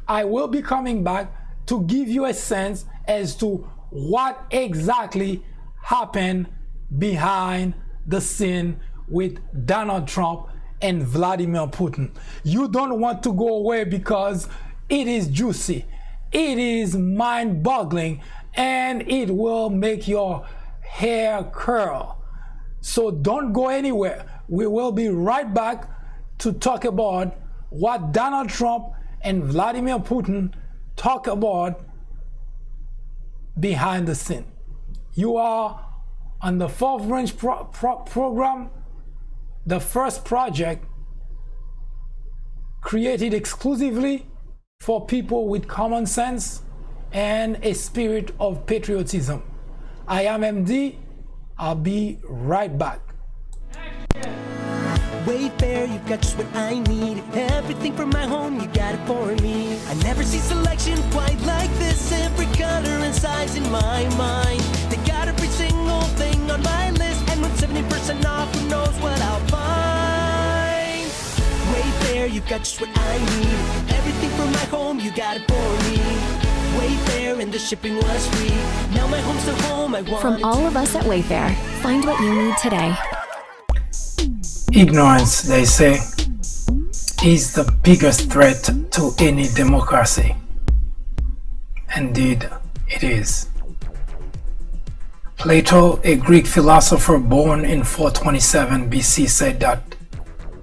I will be coming back to give you a sense as to what exactly happened behind the scene with Donald Trump and Vladimir Putin. You don't want to go away, because it is juicy, it is mind-boggling, and it will make your hair curl. So don't go anywhere. We will be right back to talk about what Donald Trump and Vladimir Putin talk about behind the scene. You are on the Fourth Branch program, the first project created exclusively for people with common sense and a spirit of patriotism. I am MD. I'll be right back. Wayfair, you've got just what I need. Everything from my home, you got it for me. I never see selection quite like this. Every color and size in my mind. They got every single thing on my list. And with 70% off, who knows what I'll find? Wayfair, you've got just what I need. Everything from my home, you got it for me. Wayfair, and the shipping was free. Now my home's the home I want. From all of us at Wayfair, find what you need today. Ignorance, they say, is the biggest threat to any democracy. Indeed, it is. Plato, a Greek philosopher born in 427 BC, said that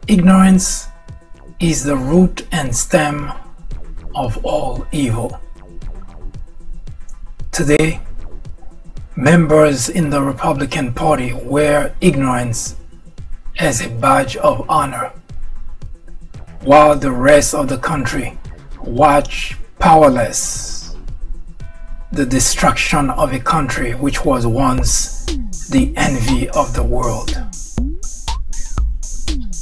ignorance is the root and stem of all evil. Today, members in the Republican Party wear ignorance as a badge of honor, while the rest of the country watch powerless the destruction of a country which was once the envy of the world.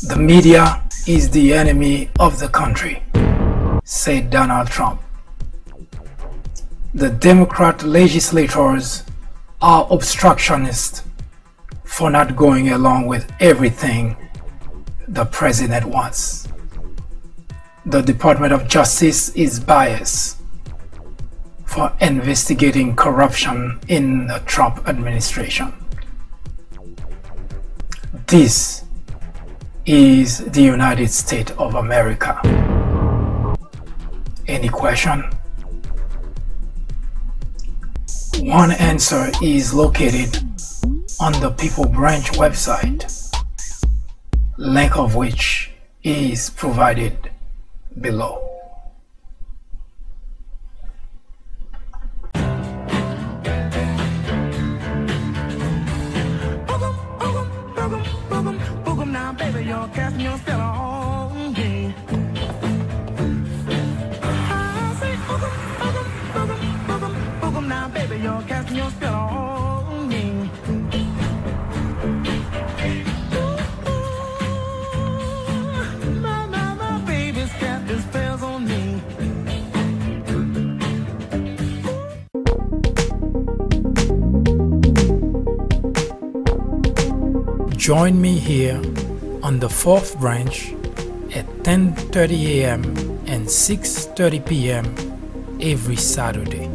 The media is the enemy of the country, said Donald Trump. The Democrat legislators are obstructionists for not going along with everything the president wants. The Department of Justice is biased for investigating corruption in the Trump administration. This is the United States of America. Any question? One answer is located on the People Branch website, link of which is provided below. Now, baby, you're casting your spell on me. I say, now, baby, you're casting your spell on me. My baby's casting spells on me. Join me here on the Fourth Branch at 10:30 a.m. and 6:30 p.m. every Saturday.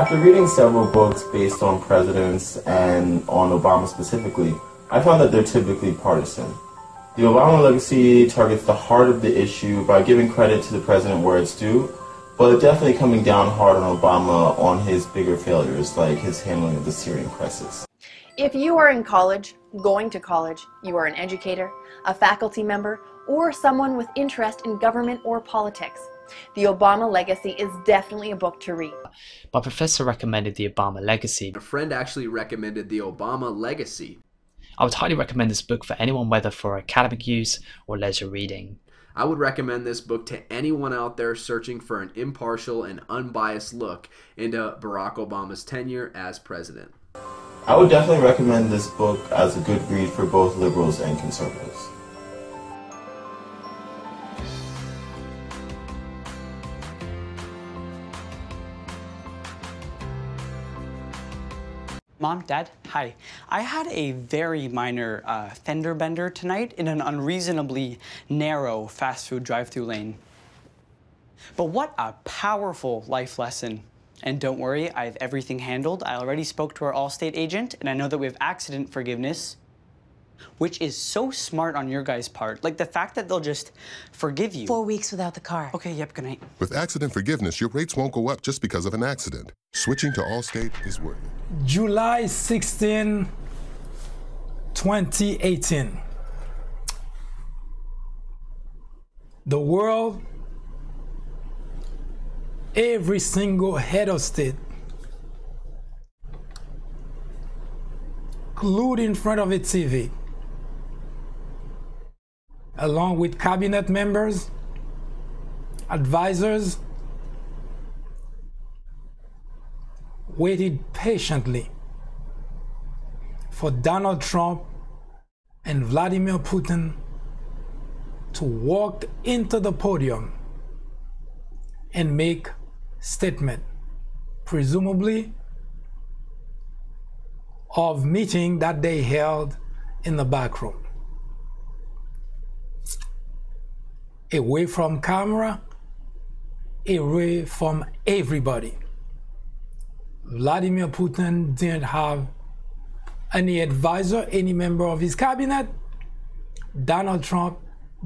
After reading several books based on presidents and on Obama specifically, I found that they're typically partisan. The Obama legacy targets the heart of the issue by giving credit to the president where it's due, but definitely coming down hard on Obama on his bigger failures, like his handling of the Syrian crisis. If you are in college, going to college, you are an educator, a faculty member, or someone with interest in government or politics, The Obama Legacy is definitely a book to read. My professor recommended The Obama Legacy. A friend actually recommended The Obama Legacy. I would highly recommend this book for anyone, whether for academic use or leisure reading. I would recommend this book to anyone out there searching for an impartial and unbiased look into Barack Obama's tenure as president. I would definitely recommend this book as a good read for both liberals and conservatives. Mom, Dad, hi. I had a very minor fender bender tonight in an unreasonably narrow fast food drive-thru lane. But what a powerful life lesson. And don't worry, I have everything handled. I already spoke to our Allstate agent, and I know that we have accident forgiveness, which is so smart on your guys' part. Like the fact that they'll just forgive you. 4 weeks without the car. Okay, yep, good night. With accident forgiveness, your rates won't go up just because of an accident. Switching to Allstate is worth it. July 16, 2018. The world, every single head of state, glued in front of a TV, along with cabinet members, advisors, waited patiently for Donald Trump and Vladimir Putin to walk into the podium and make statement, presumably of meeting that they held in the back room. Away from camera, away from everybody. Vladimir Putin didn't have any advisor, any member of his cabinet. Donald Trump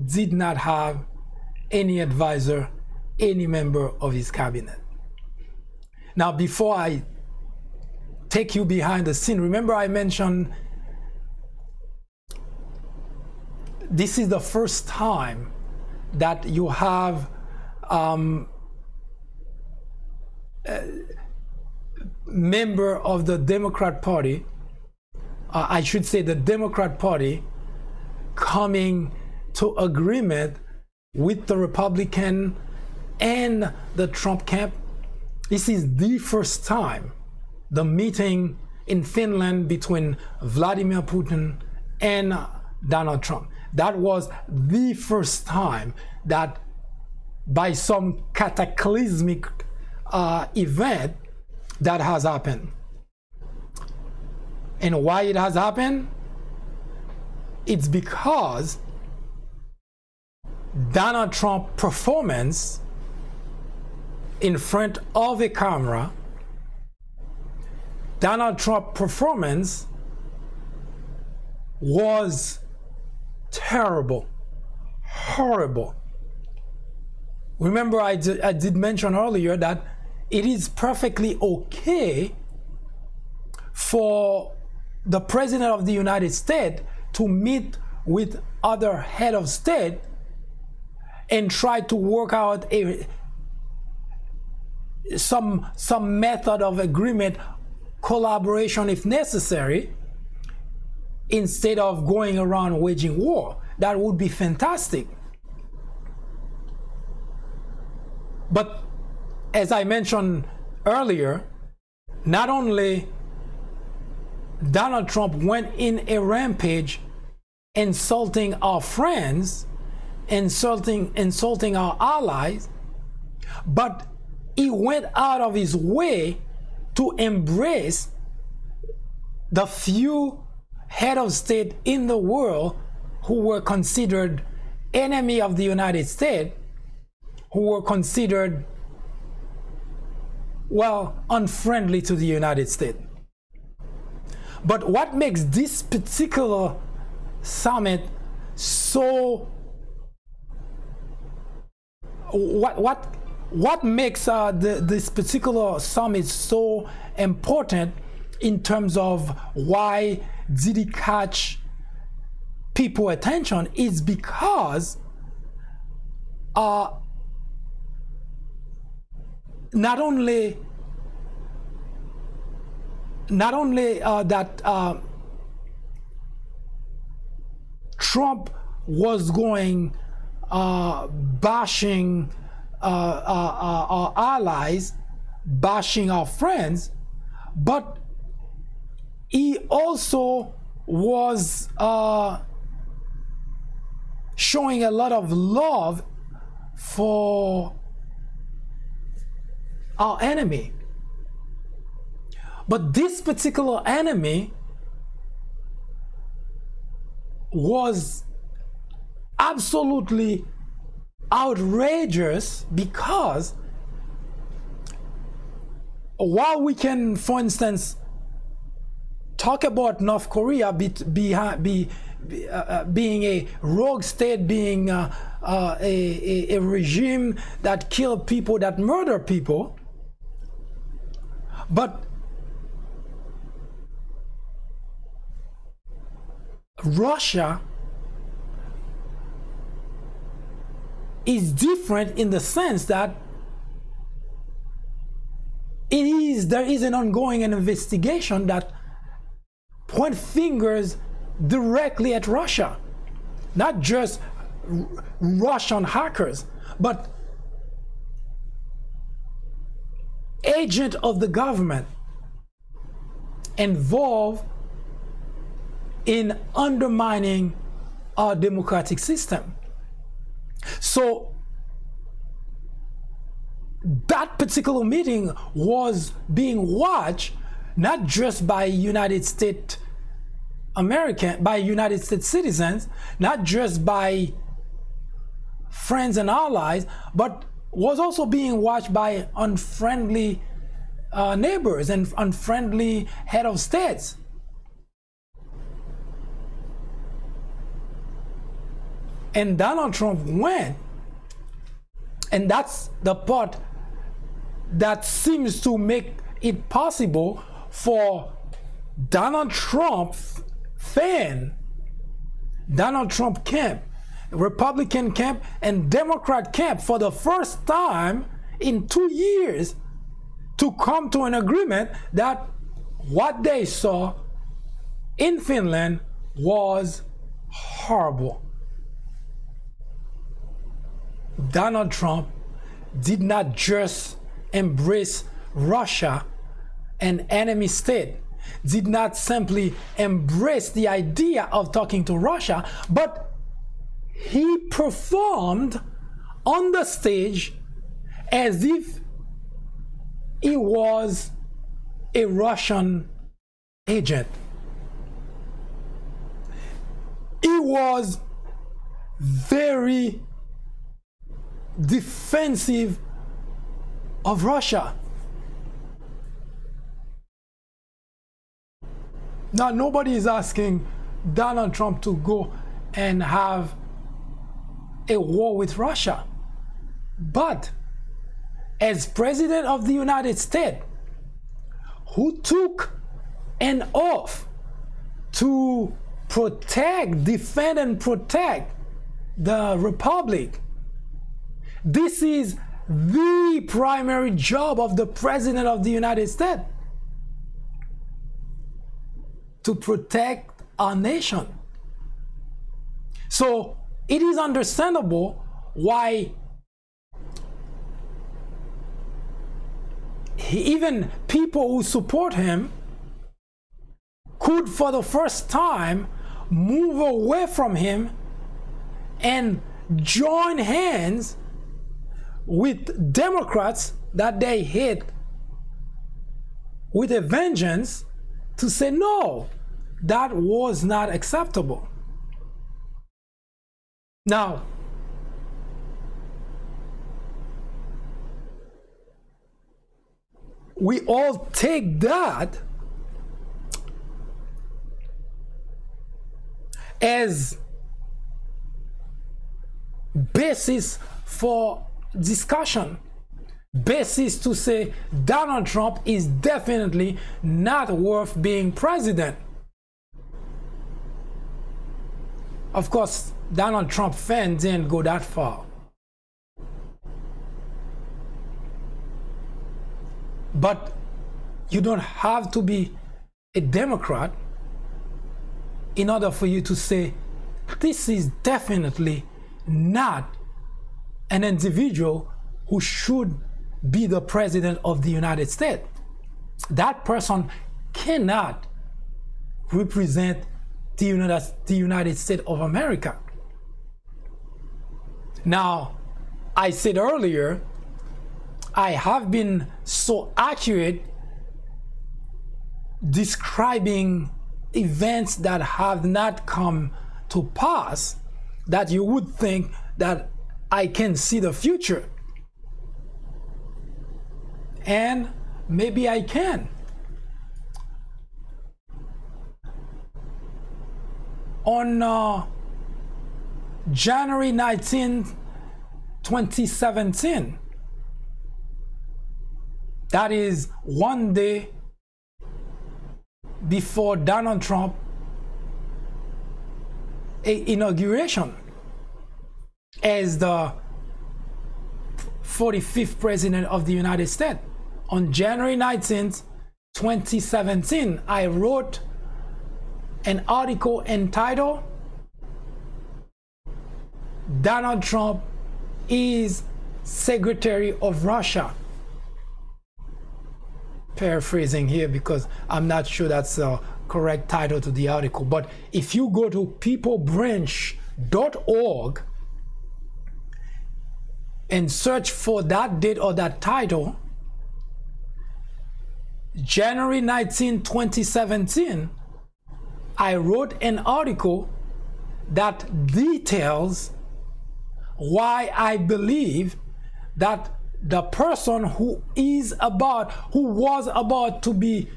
did not have any advisor, any member of his cabinet. Now, before I take you behind the scene, remember I mentioned this is the first time that you have member of the Democrat Party, I should say the Democrat Party, coming to agreement with the Republican and the Trump camp. This is the first time the meeting in Finland between Vladimir Putin and Donald Trump. That was the first time that by some cataclysmic event that has happened. And why it has happened? It's because Donald Trump's performance in front of a camera, Donald Trump's performance was terrible, horrible. Remember, I did mention earlier that it is perfectly okay for the President of the United States to meet with other head of state and try to work out some method of agreement, collaboration if necessary, instead of going around waging war. That would be fantastic. But as I mentioned earlier, not only Donald Trump went in a rampage insulting our friends, insulting our allies, but he went out of his way to embrace the few head of state in the world who were considered enemy of the United States, who were considered well, unfriendly to the United States. But what makes this particular summit so what makes this particular summit so important in terms of why did it catch people attention is because not only that Trump was going bashing our allies, bashing our friends, but he also was showing a lot of love for our enemy. But this particular enemy was absolutely outrageous because while we can, for instance, talk about North Korea being a rogue state, being a regime that kill people, that murder people, but Russia is different in the sense that there is an ongoing investigation that point fingers directly at Russia, not just Russian hackers, but agent of the government involved in undermining our democratic system. So that particular meeting was being watched not just by United States citizens, not just by friends and allies, but was also being watched by unfriendly neighbors and unfriendly head of states. And Donald Trump went, and that's the part that seems to make it possible for Donald Trump fan, Donald Trump camp, Republican camp and Democrat camp for the first time in 2 years to come to an agreement that what they saw in Finland was horrible. Donald Trump did not just embrace Russia, an enemy state, did not simply embrace the idea of talking to Russia, but he performed on the stage as if he was a Russian agent. He was very defensive of Russia. Now, nobody is asking Donald Trump to go and have a war with Russia. But as President of the United States, who took an oath to protect, defend, and protect the Republic, this is the primary job of the President of the United States, to protect our nation. So it is understandable why even people who support him could for the first time move away from him and join hands with Democrats that they hate with a vengeance to say, no, that was not acceptable. Now, we all take that as basis for discussion, basis to say Donald Trump is definitely not worth being president. Of course, Donald Trump fans didn't go that far. But you don't have to be a Democrat in order for you to say this is definitely not an individual who should be the president of the United States. That person cannot represent the United States of America. Now, I said earlier, I have been so accurate describing events that have not come to pass that you would think that I can see the future. And maybe I can. On January 19, 2017, that is one day before Donald Trump inauguration as the 45th president of the United States. On January 19th, 2017, I wrote an article entitled Donald Trump is Secretary of Russia. Paraphrasing here because I'm not sure that's the correct title to the article, but if you go to peoplebranch.org and search for that date or that title, January 19, 2017, I wrote an article that details why I believe that the person who was about to be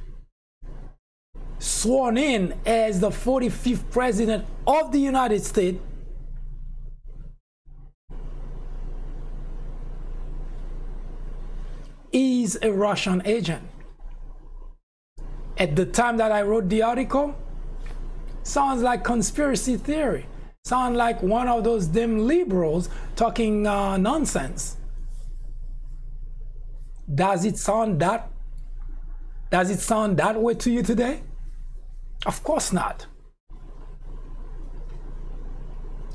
sworn in as the 45th president of the United States is a Russian agent. At the time that I wrote the article, sounds like conspiracy theory. Sounds like one of those damn liberals talking nonsense. Does it sound that way to you today? Of course not.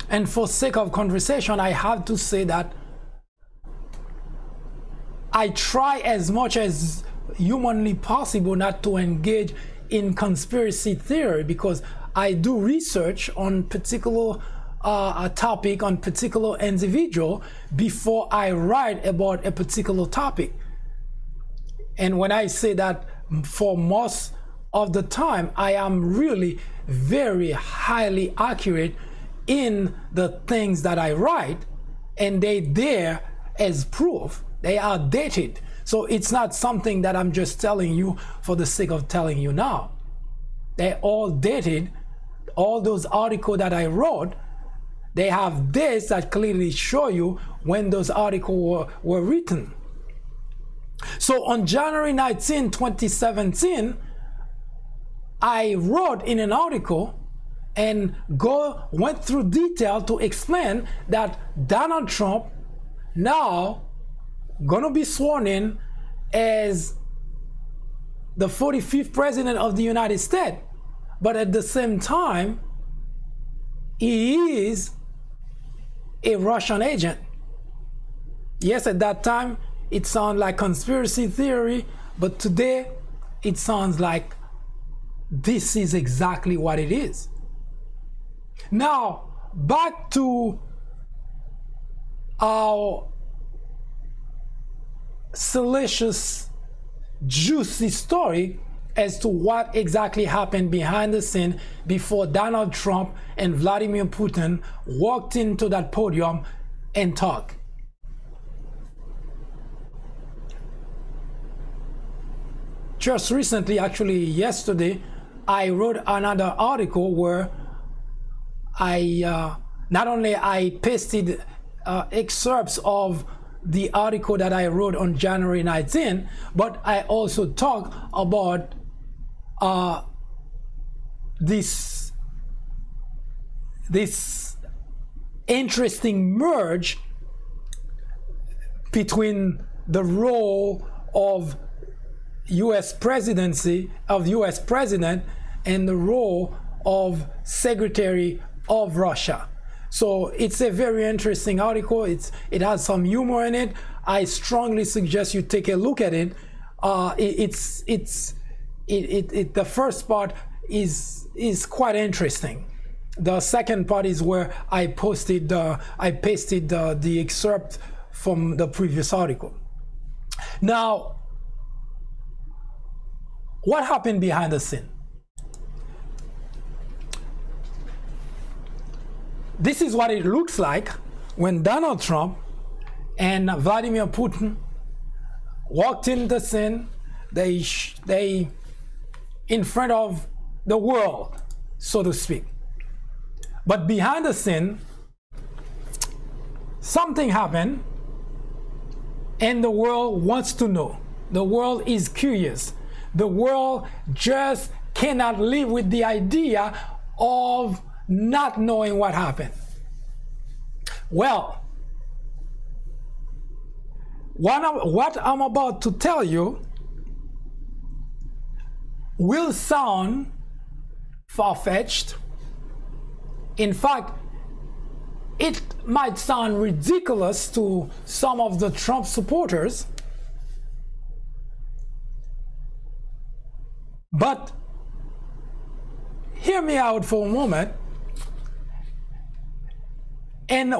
And for sake of conversation, I have to say that I try as much as humanly possible not to engage in conspiracy theory, because I do research on particular topic, on particular individual before I write about a particular topic. And when I say that, for most of the time, I am really very highly accurate in the things that I write, and they there as proof. They are dated. So it's not something that I'm just telling you for the sake of telling you now. They're all dated. All those articles that I wrote, they have dates that clearly show you when those articles were written. So on January 19, 2017, I wrote in an article and went through detail to explain that Donald Trump now gonna be sworn in as the 45th president of the United States, but at the same time, he is a Russian agent. Yes, at that time, it sounded like conspiracy theory, but today, it sounds like this is exactly what it is. Now, back to our salacious, juicy story as to what exactly happened behind the scene before Donald Trump and Vladimir Putin walked into that podium and talked. just recently, actually yesterday, I wrote another article where I not only I pasted excerpts of the article that I wrote on January 19, but I also talk about this interesting merge between the role of U.S. presidency, of U.S. president, and the role of Secretary of Russia. So it's a very interesting article. It has some humor in it. I strongly suggest you take a look at it. The first part is quite interesting. The second part is where I pasted the excerpt from the previous article. Now, what happened behind the scene? This is what it looks like when Donald Trump and Vladimir Putin walked in the scene. They in front of the world, so to speak. But behind the scene, something happened, and the world wants to know. The world is curious. The world just cannot live with the idea of not knowing what happened. Well, what I'm about to tell you will sound far-fetched. In fact, it might sound ridiculous to some of the Trump supporters, but hear me out for a moment, and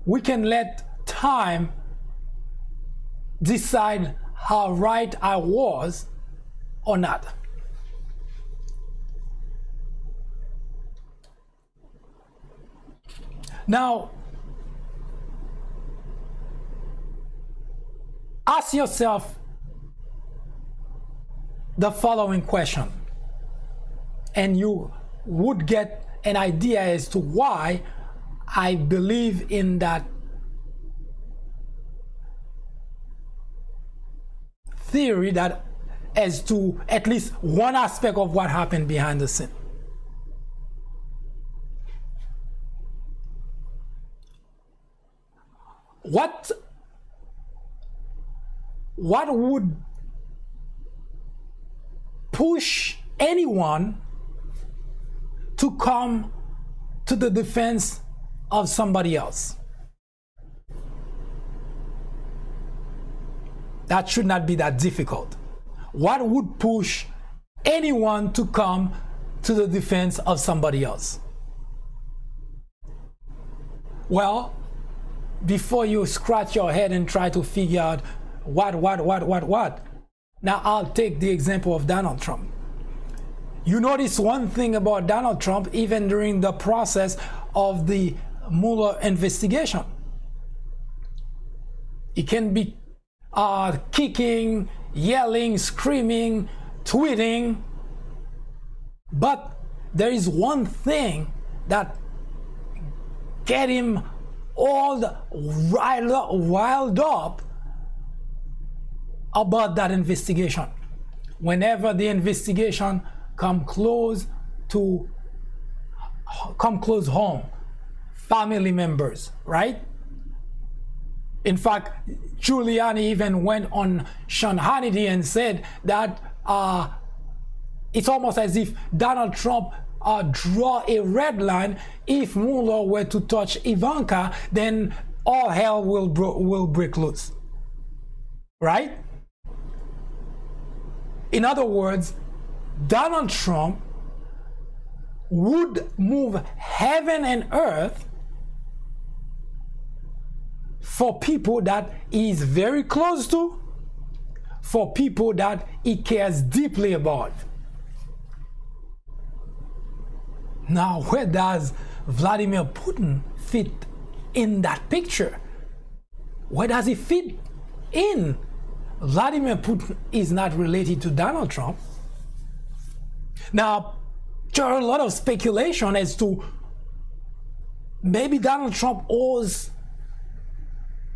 we can let time decide how right I was or not. Now, ask yourself the following question, and you would get an idea as to why I believe in that theory, that as to at least one aspect of what happened behind the scene. What would push anyone to come to the defense of somebody else? That should not be that difficult. What would push anyone to come to the defense of somebody else? Well, before you scratch your head and try to figure out what, now I'll take the example of Donald Trump. You notice one thing about Donald Trump, even during the process of the Mueller investigation. He can be kicking, yelling, screaming, tweeting, but there is one thing that get him all riled up about that investigation. Whenever the investigation come close home, family members, right? In fact, Giuliani even went on Sean Hannity and said that it's almost as if Donald Trump draw a red line. If Mueller were to touch Ivanka, then all hell will break loose, right? In other words, Donald Trump would move heaven and earth for people that he is very close to, for people that he cares deeply about. Now, where does Vladimir Putin fit in that picture? Where does he fit in? Vladimir Putin is not related to Donald Trump. Now, there are a lot of speculation as to maybe Donald Trump owes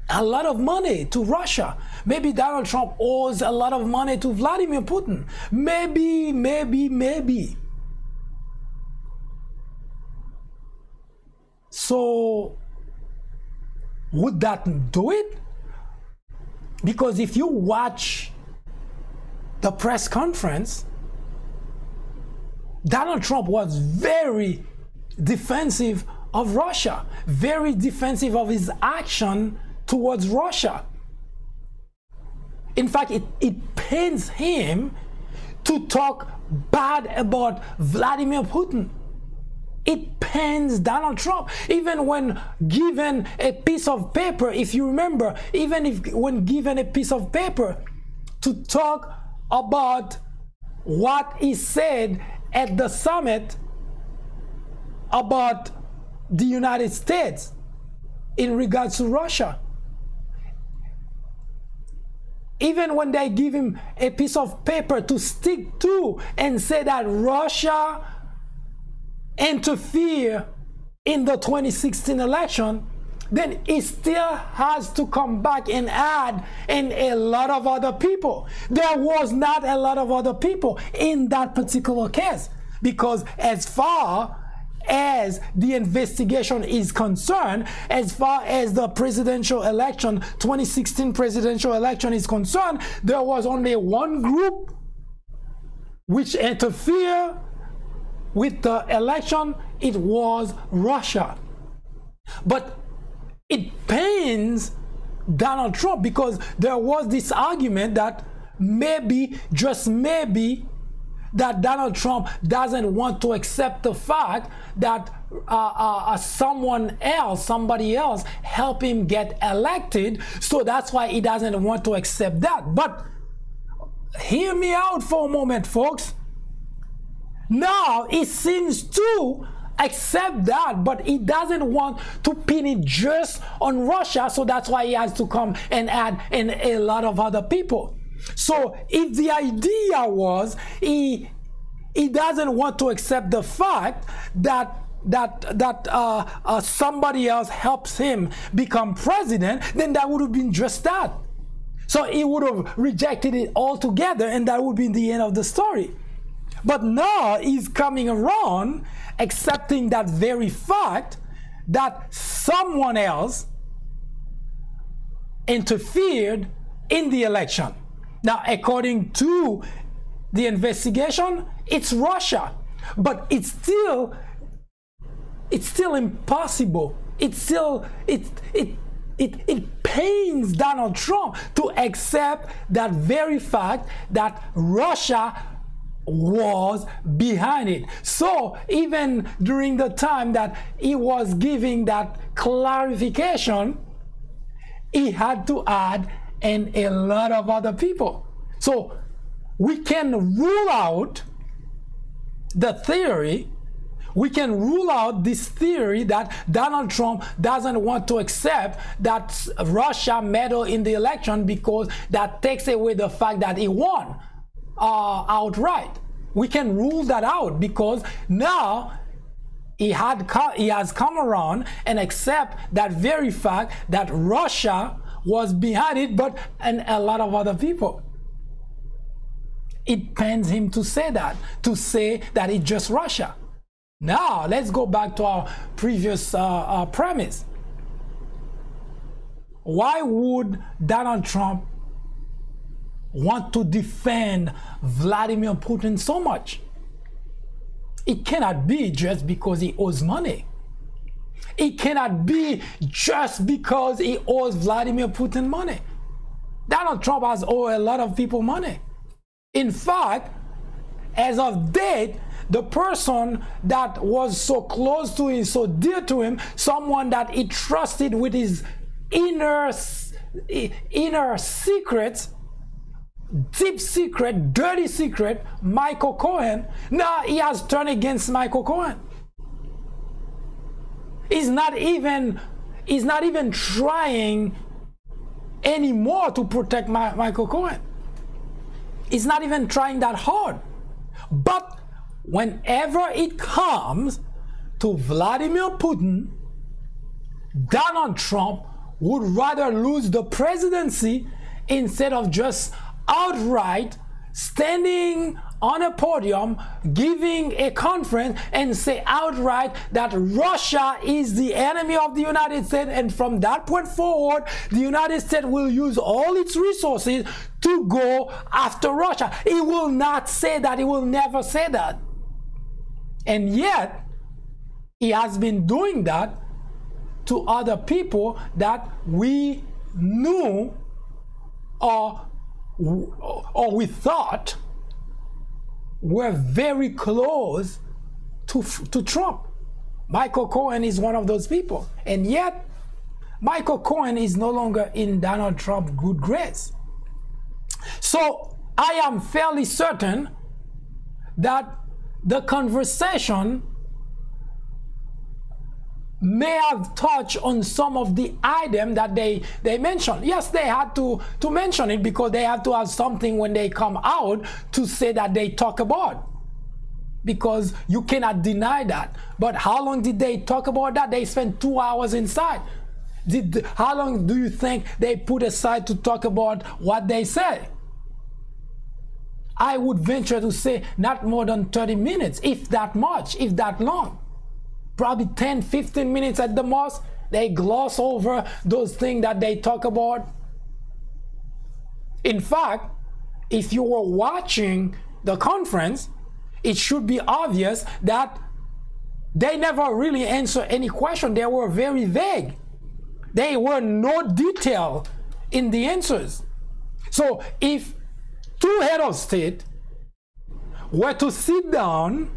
a lot of money to Russia. Maybe Donald Trump owes a lot of money to Vladimir Putin. Maybe. So, would that do it? Because if you watch the press conference, Donald Trump was very defensive of Russia, very defensive of his action towards Russia. In fact, it pains him to talk bad about Vladimir Putin. It pains Donald Trump. Even when given a piece of paper, if you remember, when given a piece of paper to talk about what he said at the summit about the United States in regards to Russia. Even when they give him a piece of paper to stick to and say that Russia interfered in the 2016 election, then he still has to come back and add in a lot of other people. There was not a lot of other people in that particular case, because as far as the investigation is concerned, as far as the presidential election, 2016 presidential election is concerned, there was only one group which interfered with the election. It was Russia. But it pains Donald Trump because there was this argument that maybe, just maybe, that Donald Trump doesn't want to accept the fact that somebody else helped him get elected, so that's why he doesn't want to accept that. But hear me out for a moment, folks. Now he seems to accept that, but he doesn't want to pin it just on Russia, so that's why he has to come and add in a lot of other people. So if the idea was he doesn't want to accept the fact that somebody else helps him become president, then that would have been just that. So he would have rejected it altogether, and that would be the end of the story. But now he's coming around accepting that very fact that someone else interfered in the election. Now, according to the investigation, it's Russia, but it's still impossible. It pains Donald Trump to accept that very fact that Russia was behind it. So even during the time that he was giving that clarification, he had to add in a lot of other people. So we can rule out the theory, we can rule out this theory that Donald Trump doesn't want to accept that Russia meddled in the election, because that takes away the fact that he won outright. We can rule that out because now he has come around and accept that very fact that Russia was behind it, but and a lot of other people. It pains him to say that it's just Russia. Now let's go back to our previous premise. Why would Donald Trump want to defend Vladimir Putin so much? It cannot be just because he owes money. It cannot be just because he owes Vladimir Putin money. Donald Trump has owed a lot of people money. In fact, as of date, the person that was so close to him, so dear to him, someone that he trusted with his inner secrets, deep secret, dirty secret, Michael Cohen, now he has turned against Michael Cohen. He's not even trying anymore to protect Michael Cohen. He's not even trying that hard. But whenever it comes to Vladimir Putin, Donald Trump would rather lose the presidency instead of just outright standing on a podium, giving a conference and say outright that Russia is the enemy of the United States, and from that point forward, the United States will use all its resources to go after Russia. He will not say that. He will never say that. And yet, he has been doing that to other people that we knew or we thought were very close to Trump. Michael Cohen is one of those people. And yet, Michael Cohen is no longer in Donald Trump's good grace. So I am fairly certain that the conversation may have touched on some of the items that they mentioned. Yes, they had to mention it because they have to have something when they come out to say that they talk about. Because you cannot deny that. But how long did they talk about that? They spent 2 hours inside. How long do you think they put aside to talk about what they say? I would venture to say not more than 30 minutes, if that much, if that long. Probably 10, 15 minutes at the most. They gloss over those things that they talk about. In fact, if you were watching the conference, it should be obvious that they never really answered any question. They were very vague. There were no detail in the answers. So if two heads of state were to sit down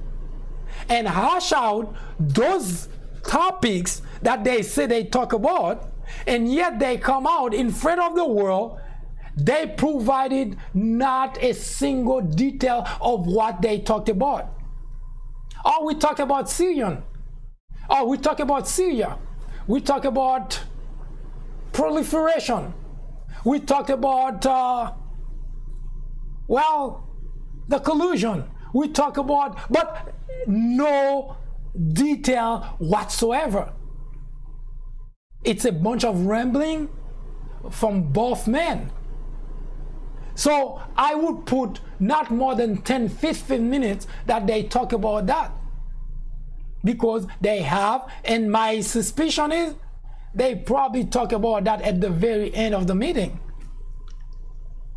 and hash out those topics that they say they talk about, and yet they come out in front of the world, they provided not a single detail of what they talked about. Oh, we talk about Syrian. Oh, we talk about Syria. We talk about proliferation. We talk about, well, the collusion. We talk about, but no detail whatsoever. It's a bunch of rambling from both men. So I would put not more than 10, 15 minutes that they talk about that. Because they have, and my suspicion is, they probably talk about that at the very end of the meeting.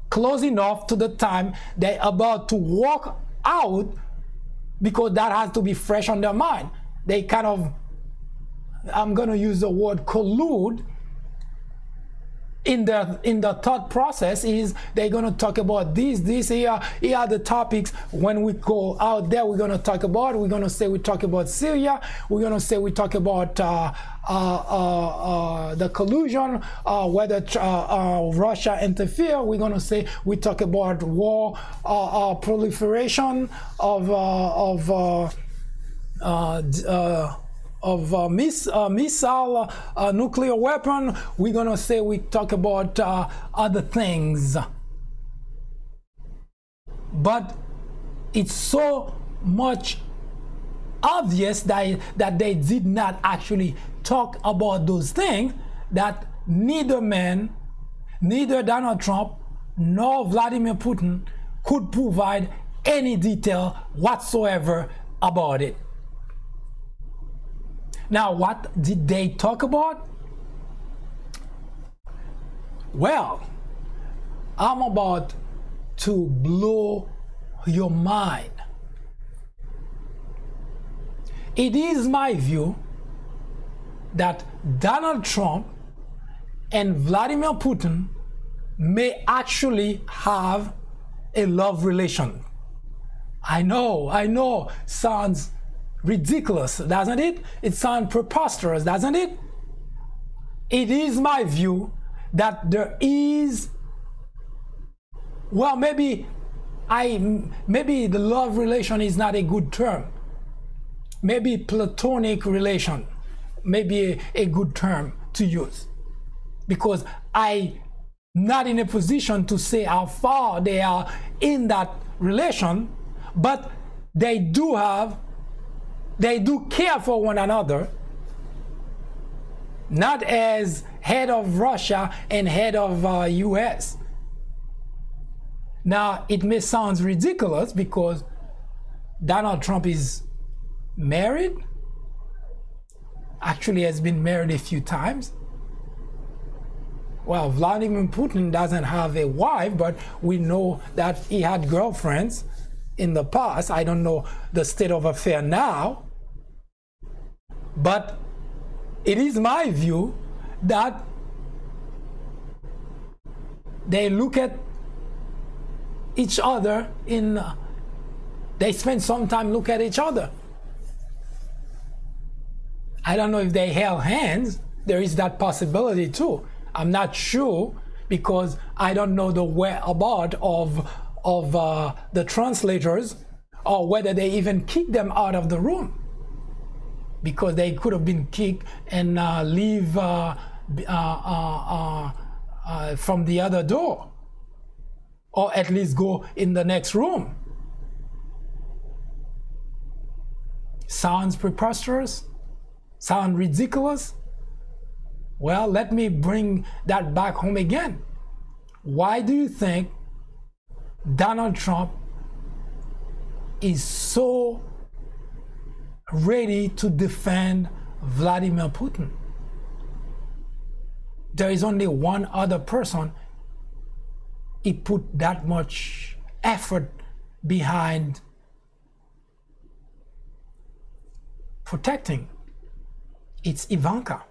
Close enough to the time they're about to walk out, because that has to be fresh on their mind. They kind of, I'm going to use the word collude in the thought process. Is they're going to talk about this here are the topics. When we go out there, we're going to talk about, we're going to say we talk about Syria, we're going to say we talk about the collusion, whether Russia interfere. We're going to say we talk about war, proliferation of missile, nuclear weapon. We're going to say we talk about other things. But it's so much obvious that they did not actually talk about those things, that neither Donald Trump nor Vladimir Putin could provide any detail whatsoever about it. Now, what did they talk about? Well, I'm about to blow your mind. It is my view that Donald Trump and Vladimir Putin may actually have a love relation. I know, sounds ridiculous, doesn't it? It sounds preposterous, doesn't it? It is my view that there is, well, maybe the love relation is not a good term. Maybe platonic relation may be a good term to use, because I not in a position to say how far they are in that relation, but they do care for one another, not as head of Russia and head of US. Now, it may sound ridiculous because Donald Trump is married, actually has been married a few times. Well, Vladimir Putin doesn't have a wife, but we know that he had girlfriends in the past. I don't know the state of affair now, but it is my view that they look at each other they spend some time look at each other. I don't know if they held hands. There is that possibility too. I'm not sure because I don't know the whereabouts of the translators, or whether they even kicked them out of the room, because they could have been kicked and leave from the other door, or at least go in the next room. Sounds preposterous? Sound ridiculous? Well, let me bring that back home again. Why do you think Donald Trump is so ready to defend Vladimir Putin? There is only one other person he put that much effort behind protecting. It's Ivanka.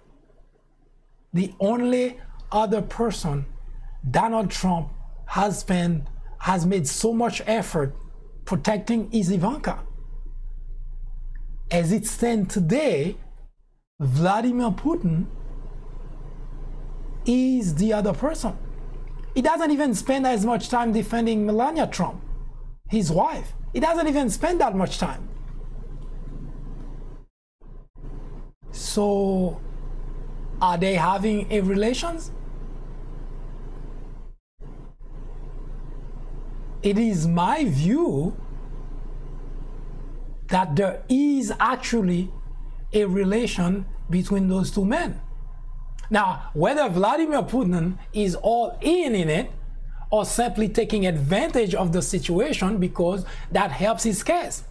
The only other person Donald Trump has made so much effort protecting is Ivanka. As it stands today, Vladimir Putin is the other person. He doesn't even spend as much time defending Melania Trump, his wife. He doesn't even spend that much time. So, are they having a relations? It is my view that there is actually a relation between those two men. Now, whether Vladimir Putin is all in it or simply taking advantage of the situation because that helps his case.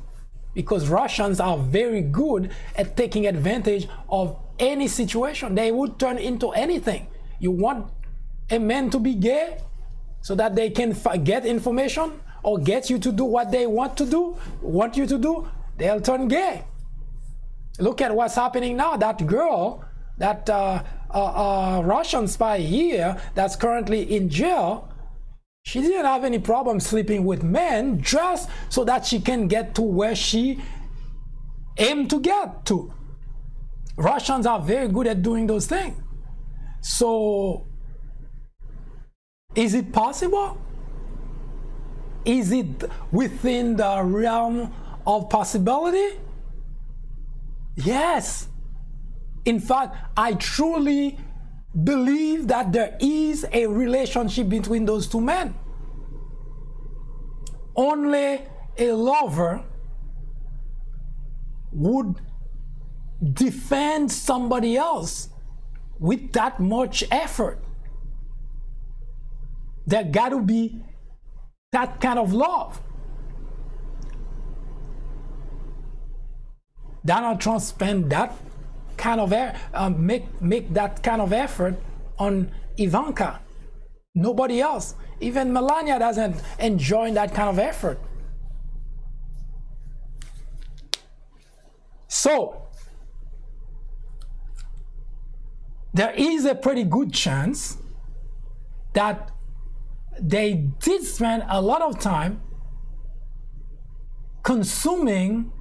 Because Russians are very good at taking advantage of any situation. They would turn into anything. You want a man to be gay so that they can get information or get you to do what they want you to do, they'll turn gay. Look at what's happening now. That girl, that Russian spy here that's currently in jail, she didn't have any problem sleeping with men just so that she can get to where she aimed to get to. Russians are very good at doing those things. So, is it possible? Is it within the realm of possibility? Yes. In fact, I truly believe that there is a relationship between those two men. Only a lover would defend somebody else with that much effort. There got to be that kind of love. Donald Trump spent that kind of make that kind of effort on Ivanka. Nobody else. Even Melania doesn't enjoy that kind of effort. So, there is a pretty good chance that they did spend a lot of time consummating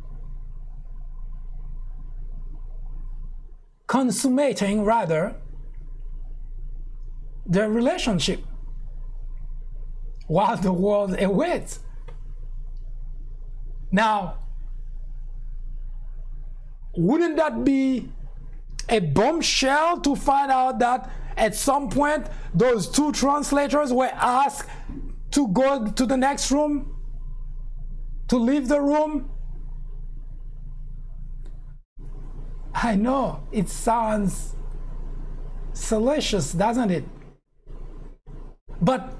their relationship while the world awaits. Now, wouldn't that be a bombshell to find out that At some point, those two translators were asked to go to the next room, to leave the room. I know it sounds salacious, doesn't it? But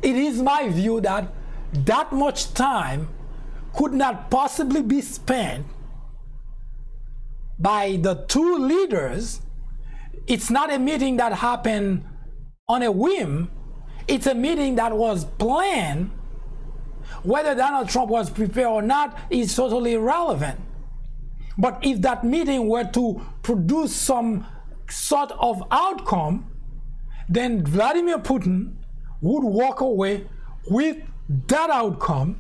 it is my view that that much time could not possibly be spent by the two leaders. It's not a meeting that happened on a whim. It's a meeting that was planned. Whether Donald Trump was prepared or not is totally irrelevant. But if that meeting were to produce some sort of outcome, then Vladimir Putin would walk away with that outcome,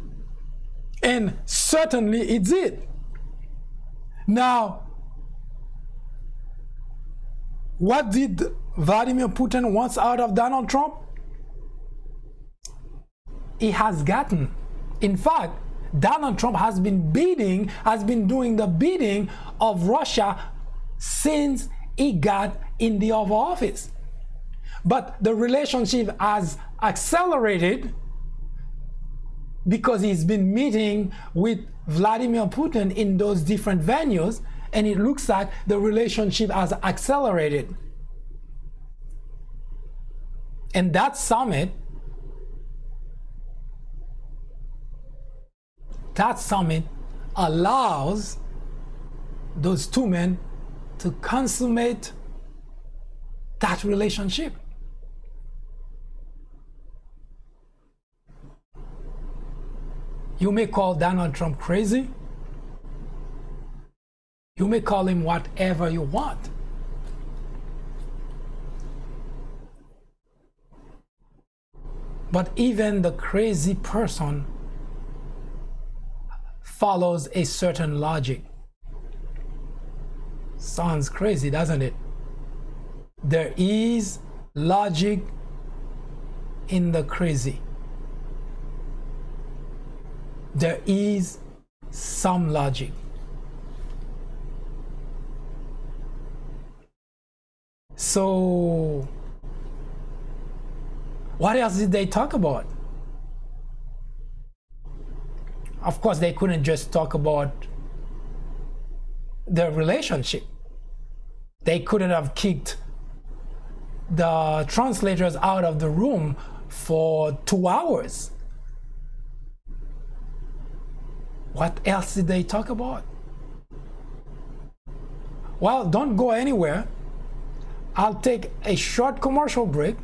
and certainly it did. Now, what did Vladimir Putin want out of Donald Trump? He has gotten. In fact, Donald Trump has been doing the bidding of Russia since he got in the Oval Office. But the relationship has accelerated because he's been meeting with Vladimir Putin in those different venues, and it looks like the relationship has accelerated. And that summit allows those two men to consummate that relationship. You may call Donald Trump crazy. You may call him whatever you want. But even the crazy person follows a certain logic. Sounds crazy, doesn't it? There is logic in the crazy. There is some logic. So, what else did they talk about? Of course, they couldn't just talk about their relationship. They couldn't have kicked the translators out of the room for 2 hours. What else did they talk about? Well, don't go anywhere. I'll take a short commercial break,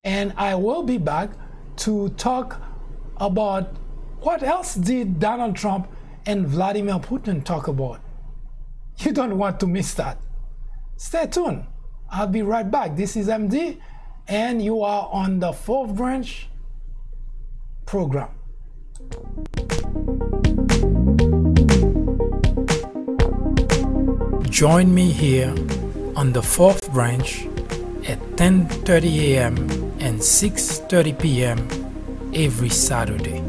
and I will be back to talk about what else did Donald Trump and Vladimir Putin talk about. You don't want to miss that. Stay tuned. I'll be right back. This is MD, and you are on the Fourth Branch program. Join me here on the Fourth Branch at 10:30 a.m. and 6:30 p.m. every Saturday.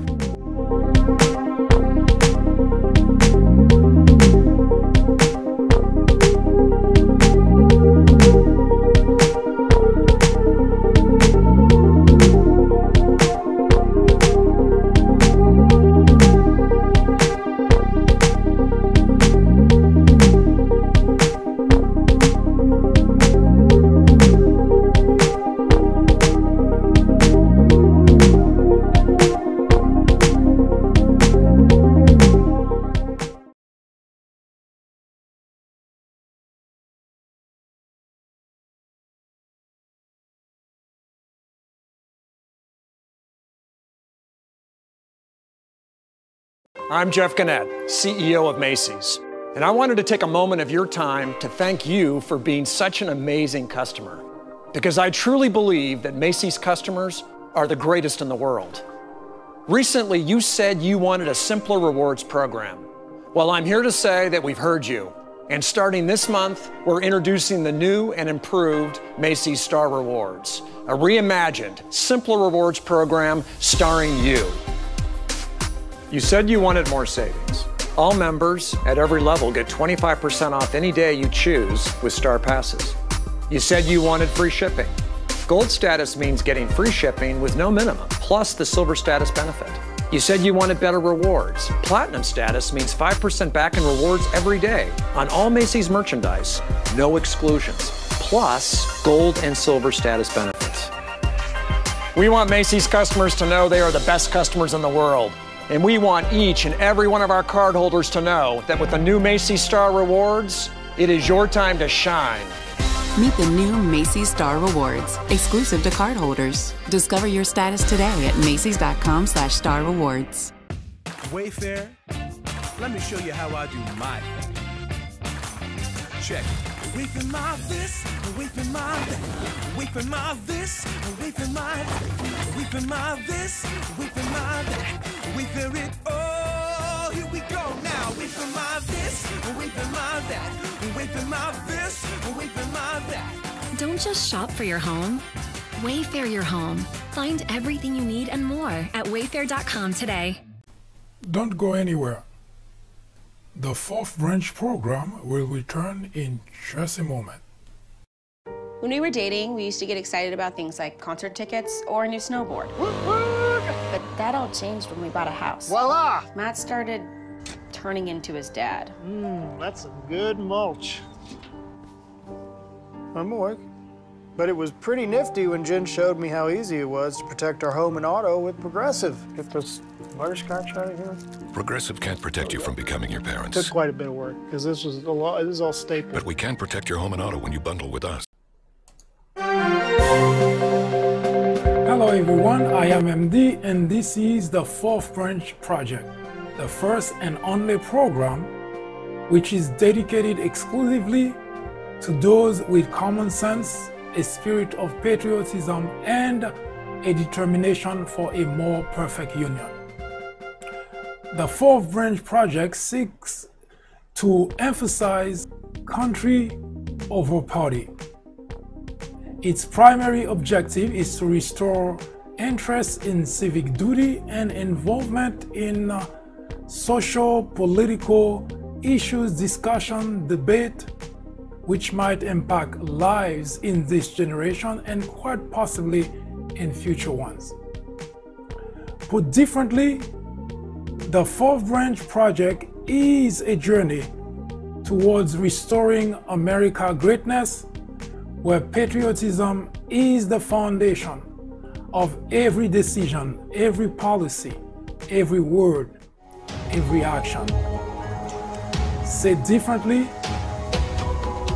I'm Jeff Gannett, CEO of Macy's, and I wanted to take a moment of your time to thank you for being such an amazing customer, because I truly believe that Macy's customers are the greatest in the world. Recently, you said you wanted a simpler rewards program. Well, I'm here to say that we've heard you, and starting this month, we're introducing the new and improved Macy's Star Rewards, a reimagined, simpler rewards program starring you. You said you wanted more savings. All members at every level get 25% off any day you choose with Star Passes. You said you wanted free shipping. Gold status means getting free shipping with no minimum, plus the silver status benefit. You said you wanted better rewards. Platinum status means 5% back in rewards every day on all Macy's merchandise, no exclusions, plus gold and silver status benefits. We want Macy's customers to know they are the best customers in the world. And we want each and every one of our cardholders to know that with the new Macy's Star Rewards, it is your time to shine. Meet the new Macy's Star Rewards, exclusive to cardholders. Discover your status today at Macys.com/Star Rewards. Wayfair, let me show you how I do my thing. Check it. Wayfair my this, Wayfair my that. Wayfair my this, Wayfair my that. Wayfair my this, Wayfair my that. Wayfair it all. Here we go now. Wayfair my this, Wayfair my that. Wayfair my this, Wayfair my that. Don't just shop for your home. Wayfair your home. Find everything you need and more at wayfair.com today. Don't go anywhere. The fourth branch program will return in just a moment. When we were dating, we used to get excited about things like concert tickets or a new snowboard. But that all changed when we bought a house. Voila! Matt started turning into his dad. That's some good mulch. I'm awake. But it was pretty nifty when Jen showed me how easy it was to protect our home and auto with Progressive. Get this butterscotch out of here. Progressive can't protect you from becoming your parents. Took quite a bit of work, because this was a lot. This is all staple. But we can protect your home and auto when you bundle with us. Hello everyone, I am MD and this is the Fourth Branch Project, the first and only program which is dedicated exclusively to those with common sense, a spirit of patriotism, and a determination for a more perfect union. The Fourth Branch Project seeks to emphasize country over party. Its primary objective is to restore interest in civic duty and involvement in social, political issues, discussion, debate, which might impact lives in this generation and quite possibly in future ones. Put differently, the Fourth Branch Project is a journey towards restoring America's greatness, where patriotism is the foundation of every decision, every policy, every word, every action. Said differently,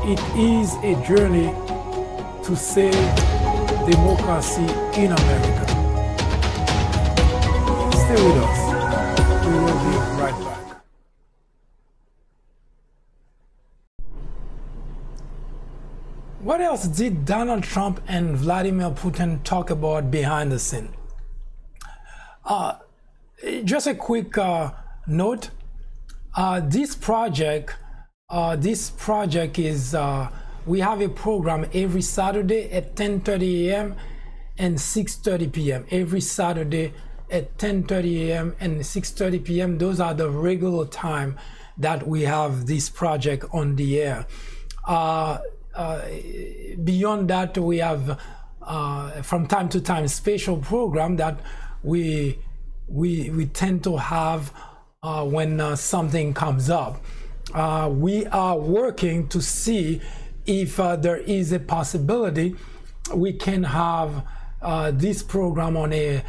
it is a journey to save democracy in America. Stay with us. We will be right back. What else did Donald Trump and Vladimir Putin talk about behind the scene? Just a quick note. This project is, we have a program every Saturday at 10:30 a.m. and 6:30 p.m. Every Saturday at 10:30 a.m. and 6:30 p.m. Those are the regular time that we have this project on the air. Beyond that, we have from time to time special program that we tend to have when something comes up. We are working to see if there is a possibility we can have this program on a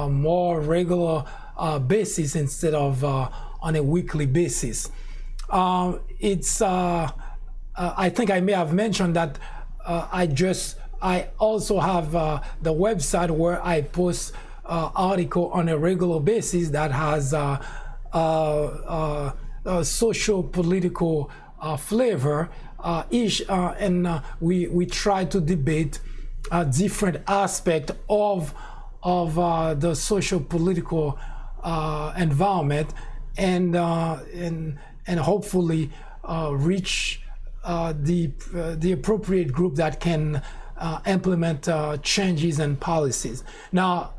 more regular basis instead of on a weekly basis. I think I may have mentioned that I also have the website where I post article on a regular basis that has social political flavor and we try to debate different aspect of the social political environment and hopefully reach the appropriate group that can implement changes and policies. Now,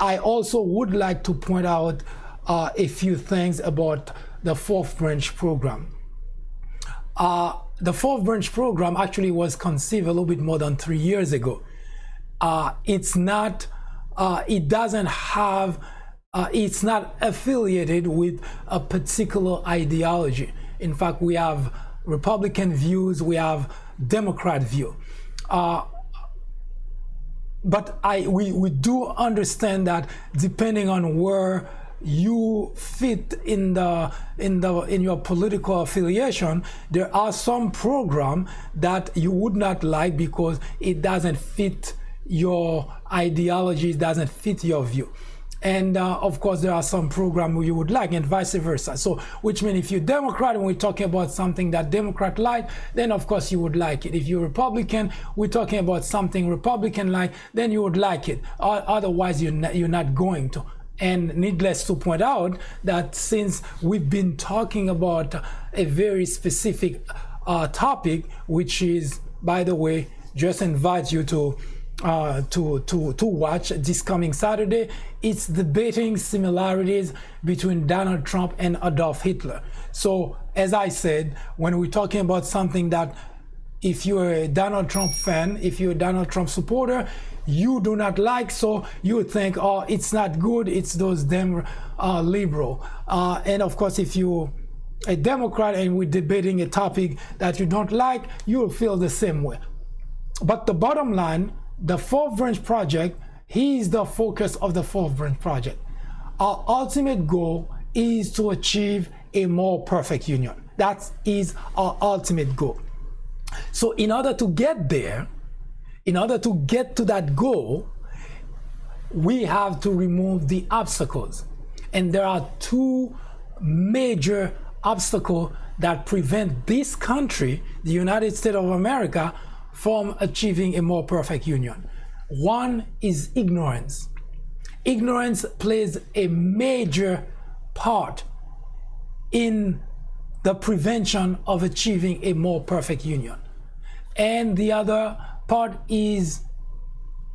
I also would like to point out a few things about the Fourth Branch program. The Fourth Branch program actually was conceived a little bit more than 3 years ago. it's not, it doesn't have, it's not affiliated with a particular ideology. In fact, we have Republican views, we have Democrat view. But we do understand that depending on where you fit in your political affiliation, there are some programs that you would not like because it doesn't fit your ideology, it doesn't fit your view. And of course, there are some programs you would like, and vice versa. So, which means if you're Democrat and we're talking about something that Democrat like, then of course you would like it. If you're Republican, we're talking about something Republican like, then you would like it. Otherwise, you're not going to. And needless to point out that since we've been talking about a very specific topic, which is, by the way, just invite you to watch this coming Saturday. It's debating similarities between Donald Trump and Adolf Hitler. So, as I said, when we're talking about something that if you're a Donald Trump fan, if you're a Donald Trump supporter, you do not like, so you would think, oh, it's not good, it's those damn liberal. And of course, if you're a Democrat and we're debating a topic that you don't like, you'll feel the same way. But the bottom line, the Fourth Branch Project, is the focus of the Fourth Branch Project. Our ultimate goal is to achieve a more perfect union. That is our ultimate goal. So in order to get there, in order to get to that goal, we have to remove the obstacles. And there are two major obstacles that prevent this country, the United States of America, from achieving a more perfect union. One is ignorance. Ignorance plays a major part in the prevention of achieving a more perfect union. And the other part is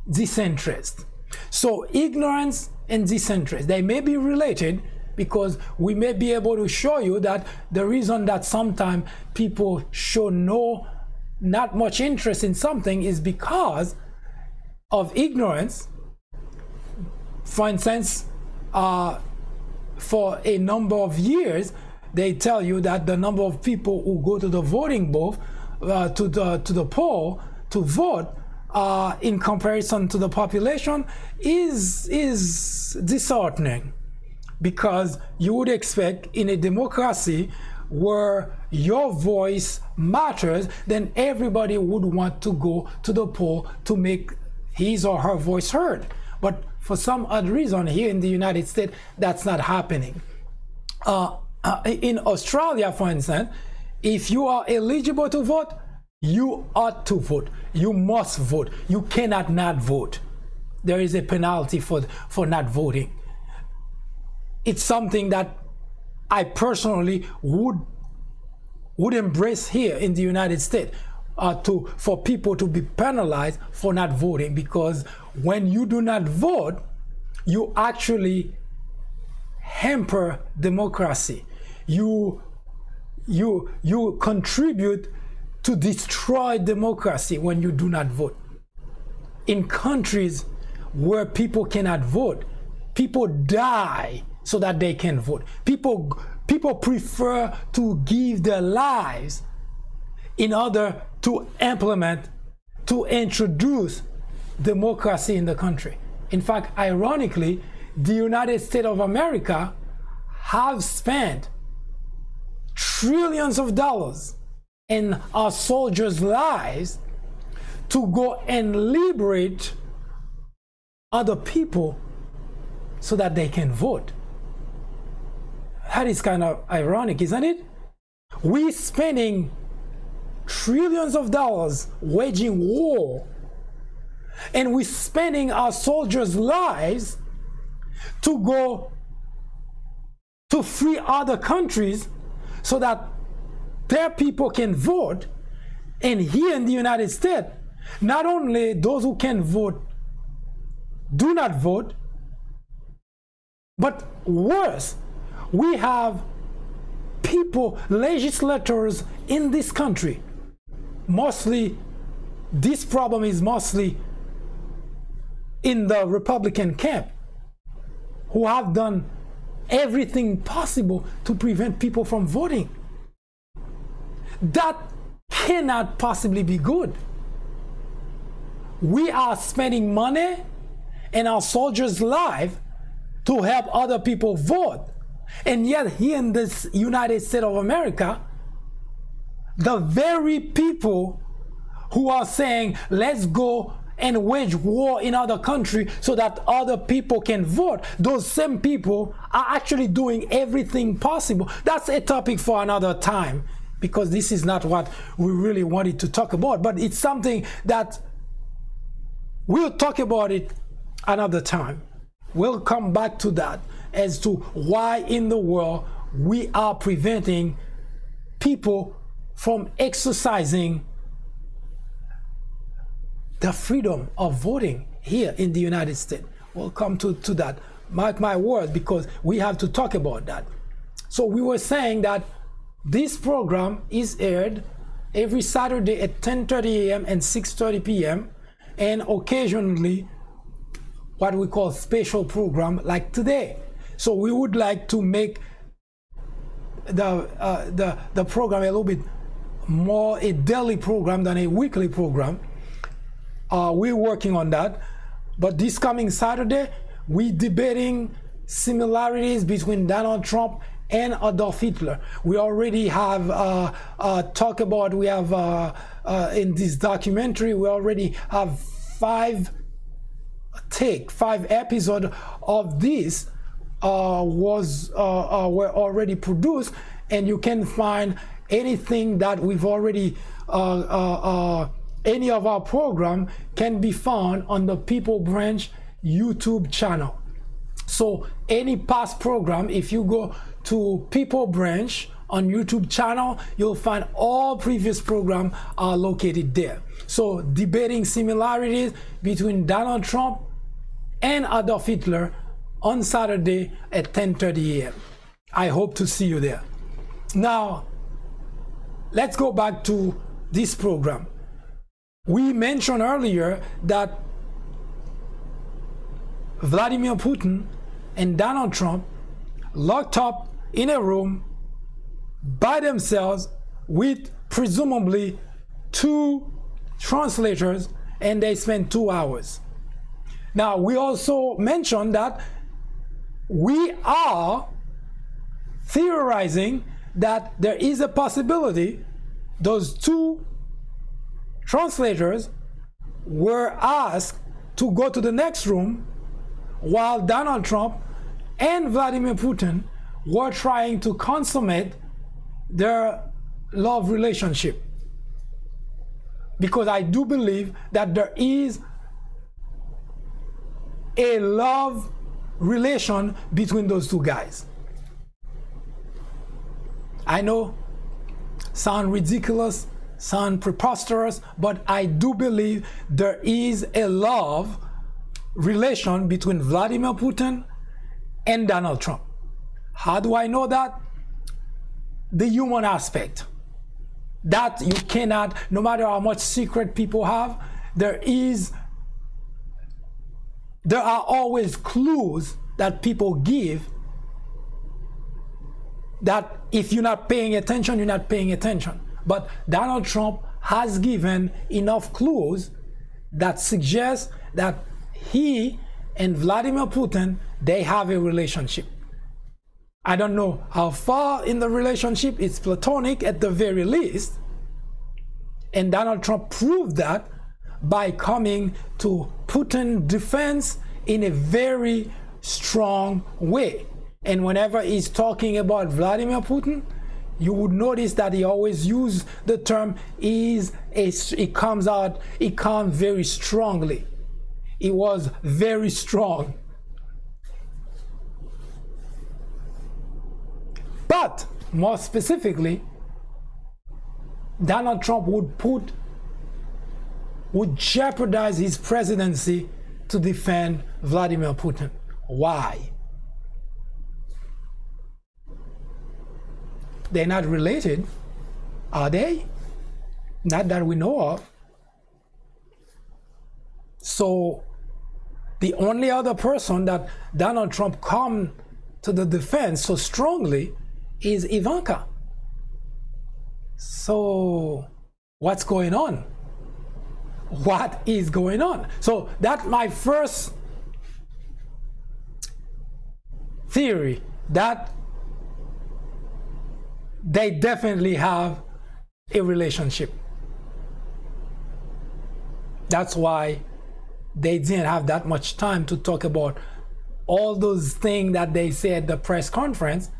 disinterest. So ignorance and disinterest, they may be related, because we may be able to show you that the reason that sometimes people show not much interest in something is because of ignorance. For instance, for a number of years, they tell you that the number of people who go to the voting booth, to the poll to vote, in comparison to the population, is disheartening, because you would expect in a democracy where your voice matters, then everybody would want to go to the poll to make his or her voice heard. But for some odd reason here in the United States, that's not happening. In Australia, for instance, if you are eligible to vote, you ought to vote. You must vote. You cannot not vote. There is a penalty for not voting. It's something that I personally would embrace here in the United States, for people to be penalized for not voting, because when you do not vote, you actually hamper democracy. You contribute to destroy democracy when you do not vote. In countries where people cannot vote, people die so that they can vote. People prefer to give their lives in order to implement, to introduce democracy in the country. In fact, ironically, the United States of America have spent trillions of dollars in our soldiers' lives to go and liberate other people so that they can vote. That is kind of ironic, isn't it? We're spending trillions of dollars waging war, and we're spending our soldiers' lives to go to free other countries so that their people can vote. And here in the United States, not only those who can vote do not vote, but worse, we have people, legislators in this country, mostly, this problem is mostly in the Republican camp who have done everything possible to prevent people from voting. That cannot possibly be good. We are spending money and our soldiers' lives to help other people vote. And yet here in this United States of America, the very people who are saying, let's go and wage war in other countries so that other people can vote, those same people are actually doing everything possible. That's a topic for another time, because this is not what we really wanted to talk about, but it's something that we'll talk about it another time. We'll come back to that as to why in the world we are preventing people from exercising the freedom of voting here in the United States. We'll come to that. Mark my words, because we have to talk about that. So we were saying that this program is aired every Saturday at 10:30 a.m. and 6:30 p.m. and occasionally what we call special program like today. So we would like to make the program a little bit more a daily program than a weekly program. We're working on that. But this coming Saturday, we're debating similarities between Donald Trump and Adolf Hitler. We already have talked about, we have in this documentary, we already have 5 episodes of this were already produced, and you can find anything that we've already any of our program can be found on the People Branch YouTube channel. So any past program, if you go to People Branch on YouTube channel, you'll find all previous programs are located there. So debating similarities between Donald Trump and Adolf Hitler on Saturday at 10:30 a.m. I hope to see you there. Now, let's go back to this program. We mentioned earlier that Vladimir Putin and Donald Trump locked up in a room by themselves with presumably 2 translators, and they spent 2 hours. Now, we also mentioned that we are theorizing that there is a possibility those 2 translators were asked to go to the next room while Donald Trump and Vladimir Putin were trying to consummate their love relationship. Because I do believe that there is a love relation between those 2 guys. I know, sound ridiculous, sound preposterous, but I do believe there is a love relation between Vladimir Putin and Donald Trump. How do I know that? The human aspect. That you cannot, no matter how much secret people have, there are always clues that people give that if you're not paying attention, you're not paying attention. But Donald Trump has given enough clues that suggest that he and Vladimir Putin, they have a relationship. I don't know how far in the relationship, it's platonic at the very least. And Donald Trump proved that by coming to Putin's defense in a very strong way. And whenever he's talking about Vladimir Putin, you would notice that he always uses the term it comes very strongly. It was very strong. But more specifically, Donald Trump would jeopardize his presidency to defend Vladimir Putin. Why? They're not related, are they? Not that we know of. So The only other person that Donald Trump come to the defense so strongly is Ivanka. So what's going on? What is going on? So that's my first theory, that they definitely have a relationship. That's why they didn't have that much time to talk about all those things that they said at the press conference.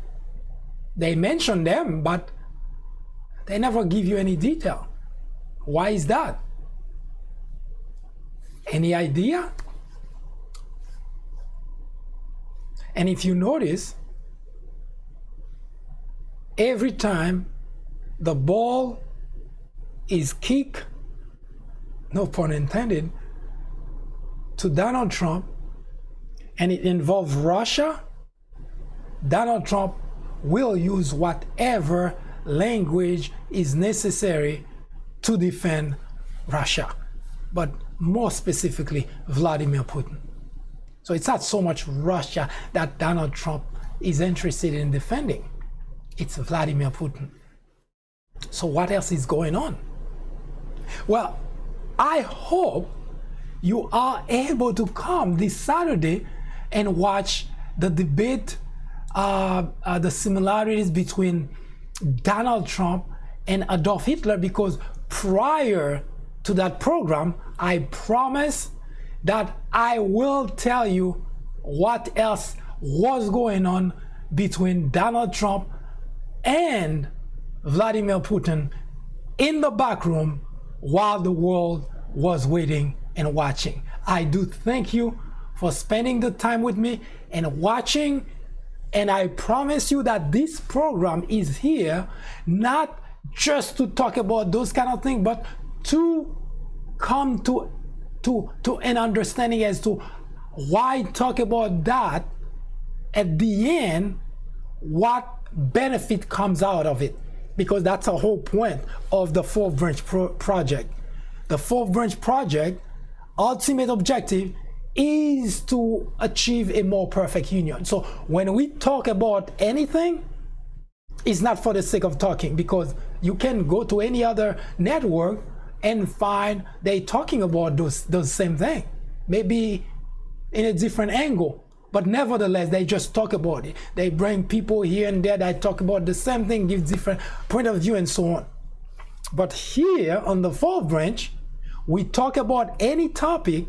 They mentioned them, but they never give you any detail. Why is that? Any idea? And if you notice, every time the ball is kicked, no pun intended, to Donald Trump, and it involves Russia, Donald Trump will use whatever language is necessary to defend Russia, but more specifically Vladimir Putin. So it's not so much Russia that Donald Trump is interested in defending. It's Vladimir Putin. So what else is going on? Well, I hope you are able to come this Saturday and watch the debate, the similarities between Donald Trump and Adolf Hitler, because prior to that program, I promise that I will tell you what else was going on between Donald Trump and Vladimir Putin in the back room while the world was waiting and watching. I do thank you for spending the time with me and watching, and I promise you that this program is here not just to talk about those kind of things, but to come to an understanding as to why talk about that at the end, what benefit comes out of it, because that's the whole point of the Fourth Branch project. The Fourth Branch project ultimate objective is to achieve a more perfect union. So when we talk about anything, it's not for the sake of talking, because you can go to any other network and find they talking about those same thing, maybe in a different angle, but nevertheless they just talk about it. They bring people here and there that talk about the same thing, give different point of view and so on. But here on the Fourth Branch, we talk about any topic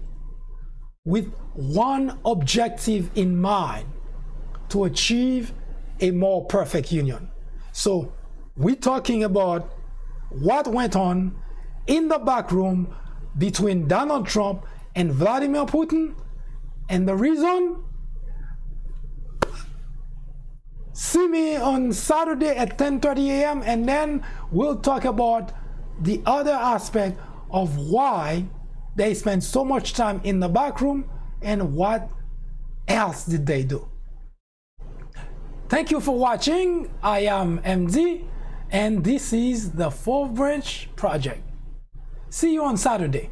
with one objective in mind: to achieve a more perfect union. So we're talking about what went on in the back room between Donald Trump and Vladimir Putin, and the reason, see me on Saturday at 10:30 a.m. and then we'll talk about the other aspect of why they spend so much time in the back room and what else did they do. Thank you for watching. I am MD and this is the Fourth Branch Project. See you on Saturday.